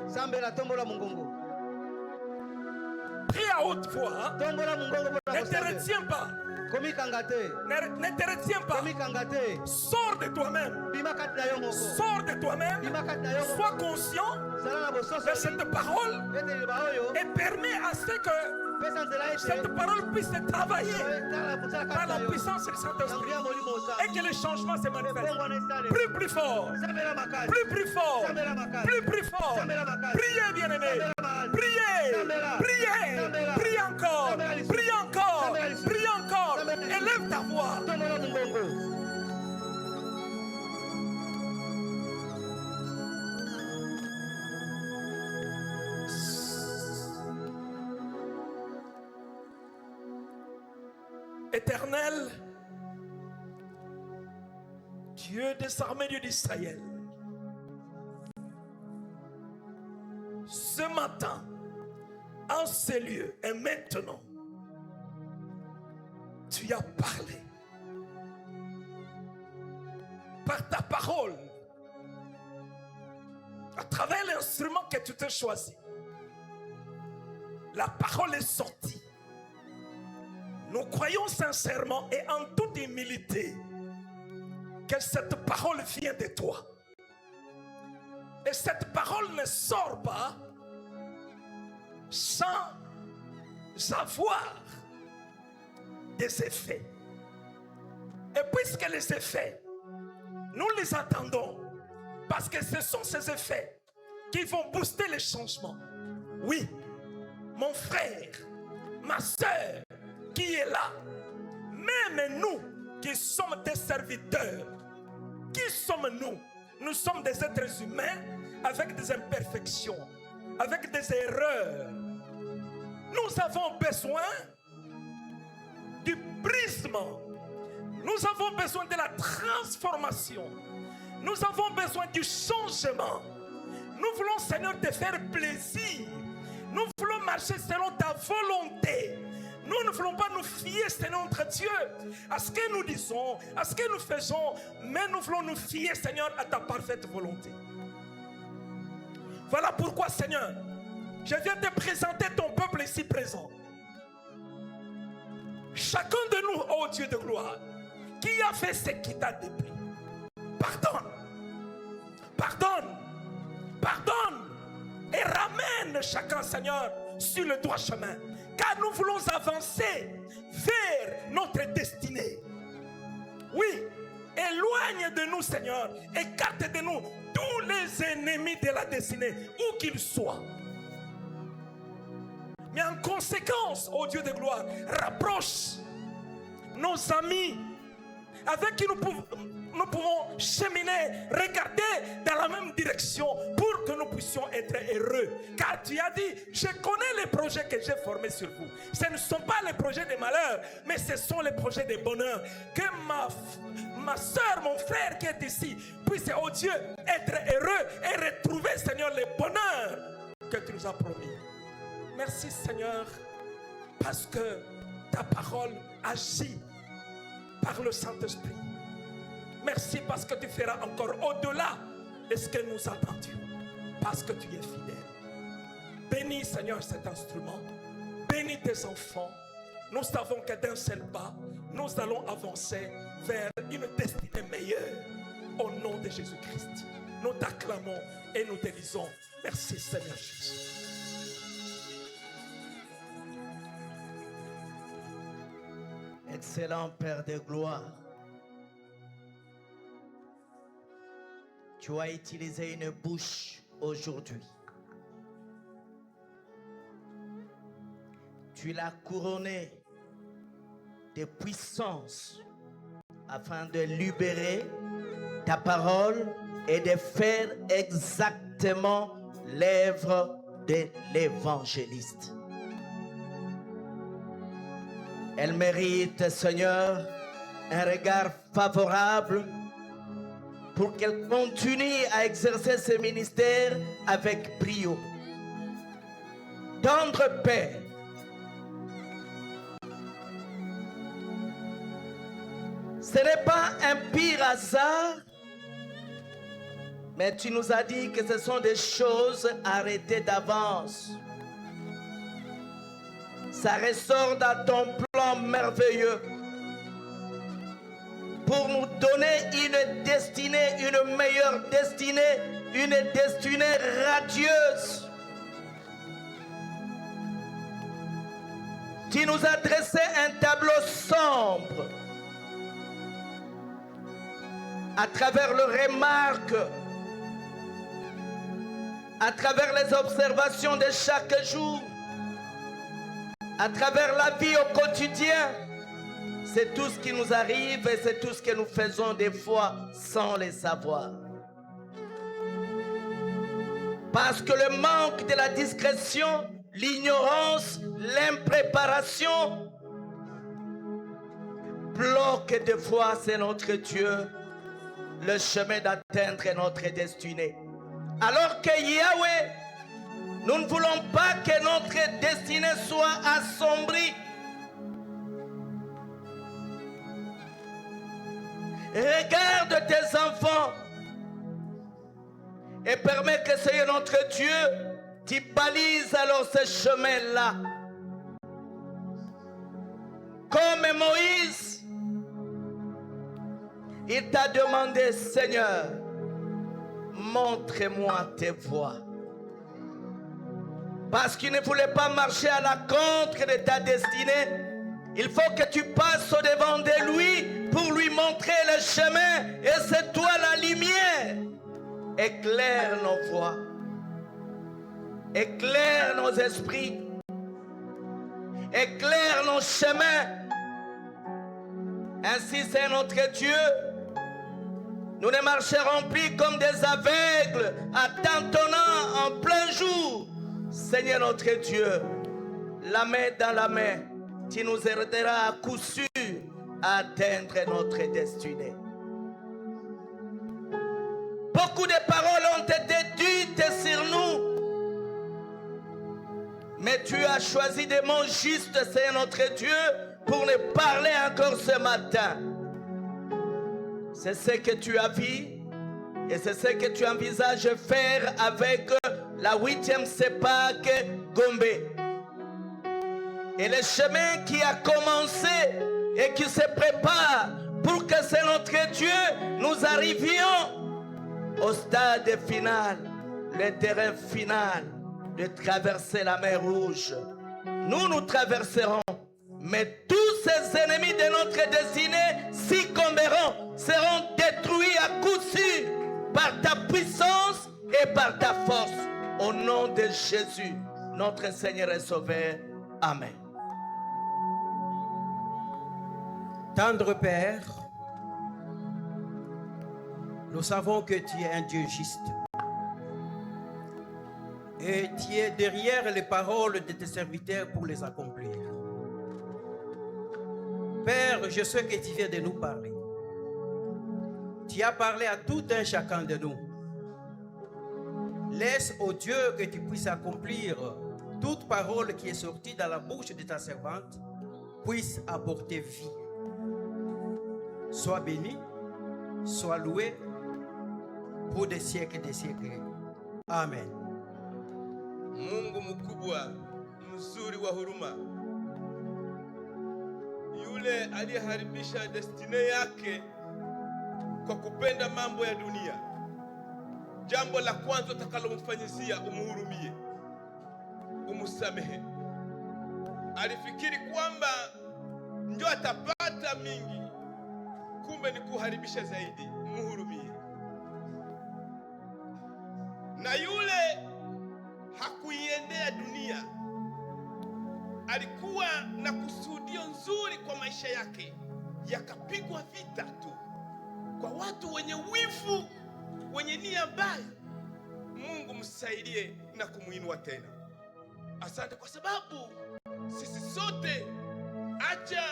sambela tombola mongongo Prie à à haute voix. Hein. Tombola mungongo mpona Ne te kosemba. retiens pas. Komikanga te. Ne te retiens pas. Komikanga te. Sors de toi-même. Bima kati na yo moko. Sors de toi-même. Bima kati na yo moko. Sois conscient Zala na bososo. de cette parole Ete liba oyo. et permets à ce que Pesa nzela ete. cette parole puisse travailler Tala kusala par kati na la yo. puissance du Saint-Esprit Yanguya molimo oza. et que le changement se manifeste. Bongo na esale. Plus fort. Sambela makasi. Plus fort. Sambela makasi. Plus fort. Sambela makasi. Priez, bien-aimés. Sambela makasi. Priez. Sambela. Priez. Sambela. Prie encore. Sambela lisu. Prie encore. Sambela lisu. Prie encore. Sambela lisu. Élève ta voix. Tombola mungongo. Éternel, Dieu des armées, Dieu d'Israël, ce matin, en ce lieu et maintenant, tu as parlé par ta parole, à travers l'instrument que tu t'es choisi. La parole est sortie. Nous croyons sincèrement et en toute humilité que cette parole vient de toi. Et cette parole ne sort pas sans avoir des effets. Et puisque les effets, nous les attendons, parce que ce sont ces effets qui vont booster les changements. Oui, mon frère, ma soeur, qui est là, même nous qui sommes des serviteurs, qui sommes-nous? Nous sommes des êtres humains avec des imperfections, avec des erreurs. Nous avons besoin du prisme. Nous avons besoin de la transformation. Nous avons besoin du changement. Nous voulons, Seigneur, te faire plaisir. Nous voulons marcher selon ta volonté. Nous ne voulons pas nous fier, Seigneur notre Dieu, à ce que nous disons, à ce que nous faisons, mais nous voulons nous fier, Seigneur, à ta parfaite volonté. Voilà pourquoi, Seigneur, je viens te présenter ton peuple ici présent. Chacun de nous, ô Dieu de gloire, qui a fait ce qui t'a déplu, pardonne, pardonne, pardonne, et ramène chacun, Seigneur, sur le droit chemin. Car nous voulons avancer vers notre destinée. Oui, éloigne de nous, Seigneur, écarte de nous tous les ennemis de la destinée, où qu'ils soient. Mais en conséquence, ô Dieu de gloire, rapproche nos amis avec qui nous pouvons cheminer, regarder dans la même direction pour que nous puissions être heureux. Car tu as dit, je connais les projets que j'ai formés sur vous. Ce ne sont pas les projets de malheur, mais ce sont les projets de bonheur. Que ma soeur, mon frère qui est ici, puisse, oh Dieu, être heureux et retrouver, Seigneur, le bonheur que tu nous as promis. Merci, Seigneur, parce que ta parole agit par le Saint-Esprit. Merci parce que tu feras encore au-delà de ce que nous attendions. Parce que tu es fidèle. Bénis, Seigneur, cet instrument. Bénis tes enfants. Nous savons que d'un seul pas, nous allons avancer vers une destinée meilleure. Au nom de Jésus-Christ, nous t'acclamons et nous te disons merci, Seigneur Jésus. Excellent Père de gloire. Tu as utilisé une bouche aujourd'hui. Tu l'as couronnée de puissance afin de libérer ta parole et de faire exactement l'œuvre de l'évangéliste. Elle mérite, Seigneur, un regard favorable pour qu'elle continue à exercer ce ministère avec brio. Tendre Père, ce n'est pas un pire hasard, mais tu nous as dit que ce sont des choses arrêtées d'avance. ça ressort dans ton plan merveilleux pour nous donner une destinée, une meilleure destinée, une destinée radieuse. Tu nous as dressé un tableau sombre à travers les remarques, à travers les observations de chaque jour, à travers la vie au quotidien. C'est tout ce qui nous arrive et c'est tout ce que nous faisons des fois sans le savoir. Parce que le manque de la discrétion, l'ignorance, l'impréparation bloquent des fois, c'est notre Dieu, le chemin d'atteindre notre destinée. Alors que Yahweh, nous ne voulons pas que notre destinée soit assombrie. Regarde tes enfants et permets que Seigneur notre Dieu, tu balises alors ce chemin-là. Comme Moïse, il t'a demandé, Seigneur, montre-moi tes voies. Parce qu'il ne voulait pas marcher à la contre de ta destinée. Il faut que tu passes au-devant de lui pour lui montrer le chemin. Et c'est toi la lumière. Éclaire nos voies. Éclaire nos esprits. Éclaire nos chemins. Ainsi c'est notre Dieu. Nous ne marcherons plus comme des aveugles, attentonnant en plein jour. Seigneur notre Dieu, la main dans la main, tu nous aideras à coup sûr à atteindre notre destinée. Beaucoup de paroles ont été dites sur nous, mais tu as choisi des mots justes, Seigneur notre Dieu, pour nous parler encore ce matin. C'est ce que tu as vu et c'est ce que tu envisages faire avec la 8e CEPAC Gombe. Et le chemin qui a commencé et qui se prépare pour que c'est notre Dieu, nous arrivions au stade final, le terrain final de traverser la mer Rouge. Nous traverserons, mais tous ces ennemis de notre destinée succomberont, seront détruits à coup sûr par ta puissance et par ta force. Au nom de Jésus, notre Seigneur et Sauveur. Amen. Tendre Père, nous savons que tu es un Dieu juste. Et tu es derrière les paroles de tes serviteurs pour les accomplir. Père, je sais que tu viens de nous parler. Tu as parlé à tout un chacun de nous. Laisse au Dieu que tu puisses accomplir toute parole qui est sortie dans la bouche de ta servante puisse apporter vie. Sois béni, sois loué pour des siècles et des siècles. Amen. Mungu mkubwa, mzuri wa huruma, yule aliyeharibisha destiny yake kwa kupenda mambo ya dunia, jambo la kwanza utakalomfanyizia umhurumie, umusamehe. Alifikiri kwamba ndio atapata mingi, kumbe ni kuharibisha zaidi. Mhurumie. Na yule hakuiendea dunia, alikuwa na kusudio nzuri kwa maisha yake, yakapigwa vita tu kwa watu wenye wivu, wenye nia mbaya. Mungu msaidie na kumuinua tena. Asante kwa sababu sisi sote, acha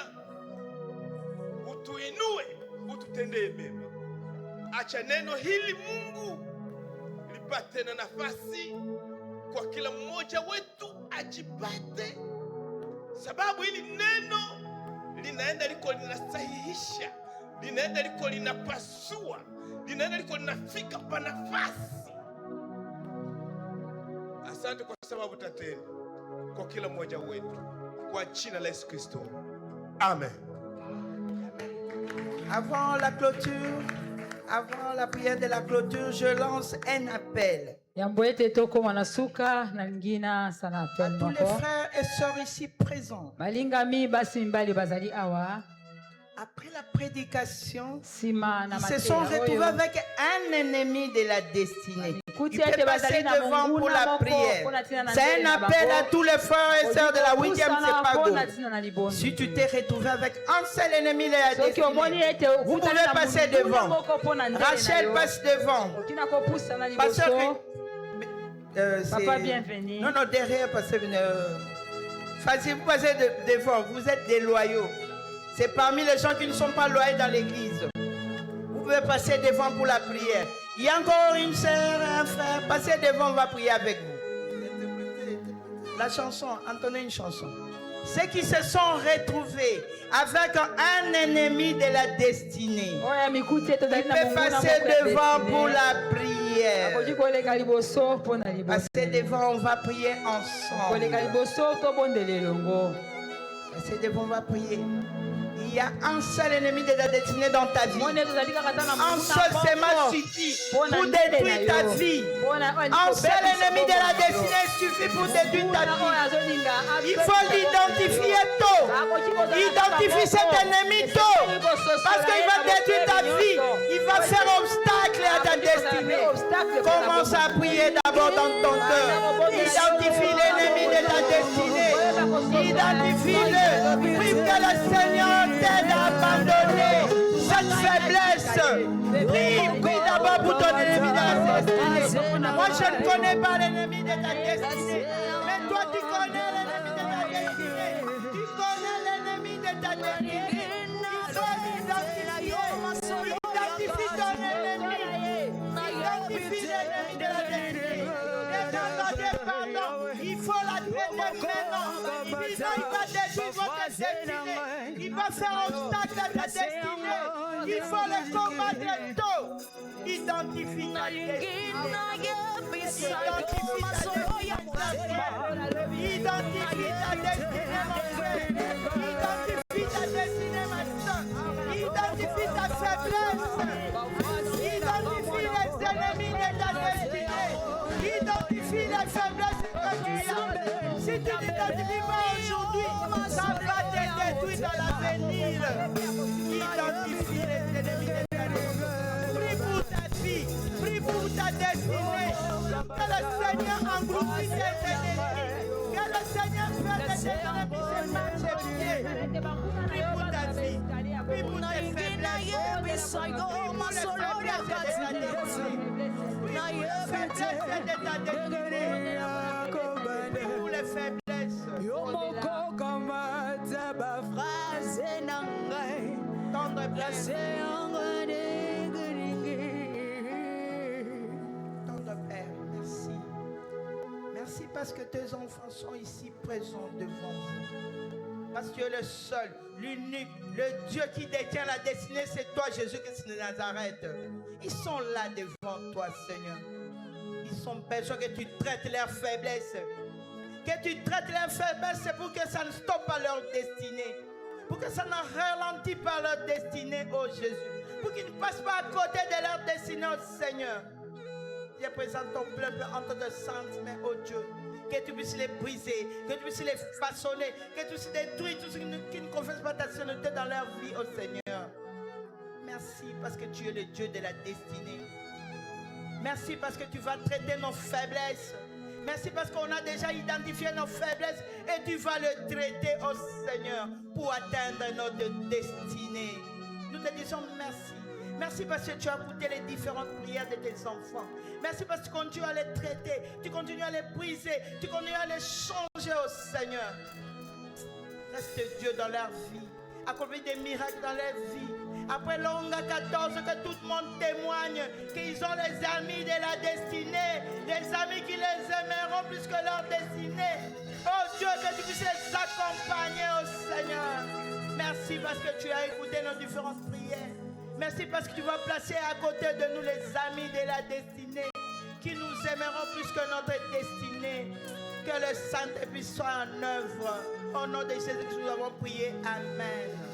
utuinue, ututendee mema. Acha neno hili Mungu lipate na nafasi kwa kila mmoja wetu, ajipate, sababu hili neno linaenda liko linasahihisha, linaenda liko linapasua, linaenda liko linafika pa nafasi. Asante kwa sababu tatenda kwa kila mmoja wetu. kwa jina la Yesu Kristo. Amen. Avant la clôture, avant la prière de la clôture, je lance un appel yambo ete tokóma na suka na lingina sana à appel tous les moko frères et sœurs ici présents. balingami basi mibali bazali awa Après la prédication, nsima na ils se sont mateya retrouvés oyo avec un ennemi de la destinée. kuti Il peut ete passer bazali na devant pour monguna la moko prière. mpona ntina na C'est ndenge un na appel à bango tous les frères et sœurs de la 8e Sepago. mpona ntina na libondo Si tu t'es retrouvé avec un seul ennemi de la soki omoni destinée, ete vous okutani pouvez na passer monguna devant. moko mpona ndenge na Rachel yo passe devant. okina kopusa na Pasteur, liboso c'est- Papa, bienvenue. Non, non, derrière, pasteur. Facile, vous passez devant. Vous êtes des loyaux. C'est parmi les gens qui ne sont pas loyaux dans l'église. Vous pouvez passer devant pour la prière. Il y a encore une sœur, un frère. Passez devant, on va prier avec vous. La chanson, entendez une chanson. Ceux qui se sont retrouvés avec un ennemi de la destinée, oyo mikuti ete il ozali na peut monguna passer moko ya devant pour destinée. la prière. akoki koleka liboso mpona liboso Passez devant, on va prier ensemble. koleka liboso tobondela elongo Passez devant, on va prier. Il y a un seul ennemi de la destinée dans ta vie. moni ete ozali kaka ta na Un monguna seul moko sémence suffit mpona pour ndenge na détruire ta yo. vie. Mpona oyo Un seul kobebisa ennemi de la bomoi na yo. destinée suffit pour détruire ta Mpona oyo vie. azolinga Il faut l'identifier tôt. Identifie cet ennemi tôt. Parce qu'il va détruire ta vie. Il va faire obstacle à ta destinée. Commence à prier d'abord dans ton cœur. Identifie l'ennemi de ta destinée. Identifie-le. Prie que le Seigneur t'aide à abandonner cette faiblesse. Prie d'abord pour ton ennemi de la destinée. Moi, je ne connais pas l'ennemi de ta destinée. Mais toi, tu connais l'ennemi de ta destinée. Tu connais l'ennemi de ta destinée. Il faut l'identifier. Identifie ton ennemi. Identifie l'ennemi de la destinée. Et demandez pardon. Il faut la traiter maintenant. Sinon, il va détruire votre destinée. Il va faire obstacle à ta destinée. Il faut le combattre tôt. Identifie ta destinée. Identifie ta destinée, mon frère. Identifie ta destinée, ma soeur. Identifie ta faiblesse. Identifie les ennemis de ta destinée. Identifie les faiblesses que tu as. Si tu ne t'identifies pas aujourd'hui, ça va te détruire dans l'avenir. Identifie les ennemis de ta destinée. Prie pour ta vie. Prie pour ta destinée. Que le Seigneur engloutisse tes ennemis. Que le Seigneur fasse tes ennemis se marcher bien. Prie pour ta vie. Prie pour tes faiblesses. Prie pour les faiblesses de ta destinée. Prie pour les faiblesses de ta destinée. Prie pour les faiblesses. Tendre Père, merci. Merci parce que tes enfants sont ici présents devant vous. Parce que tu es le seul, l'unique, le Dieu qui détient la destinée, c'est toi, Jésus-Christ de Nazareth. Ils sont là devant toi, Seigneur. Ils sont besoin que tu traites leurs faiblesses. Que tu traites leurs faiblesses, c'est pour que ça ne stoppe pas leur destinée. Pour que ça ne ralentit pas leur destinée, oh Jésus. Pour qu'ils ne passent pas à côté de leur destinée, oh Seigneur. Je présente ton peuple entre de saintes mains, oh Dieu. Que tu puisses les briser, que tu puisses les façonner, que tu puisses détruire tout ce qui ne confesse pas ta sainteté dans leur vie, oh Seigneur. Merci parce que tu es le Dieu de la destinée. Merci parce que tu vas traiter nos faiblesses. Merci parce qu'on a déjà identifié nos faiblesses et tu vas le traiter, oh Seigneur, pour atteindre notre destinée. Nous te disons merci. Merci parce que tu as écouté les différentes prières de tes enfants. Merci parce que tu continues à les traiter, tu continues à les briser, tu continues à les changer, oh Seigneur. Reste Dieu dans leur vie. Accomplis des miracles dans leur vie. Après Longa 14, que tout le monde témoigne qu'ils ont les amis de la destinée, les amis qui les aimeront plus que leur destinée. Oh Dieu, que tu puisses les accompagner, oh Seigneur. Merci parce que tu as écouté nos différentes prières. Merci parce que tu vas placer à côté de nous les amis de la destinée qui nous aimeront plus que notre destinée. Que le Saint-Esprit soit en œuvre Au nom de Jésus-Christ, nous avons prié. Amen.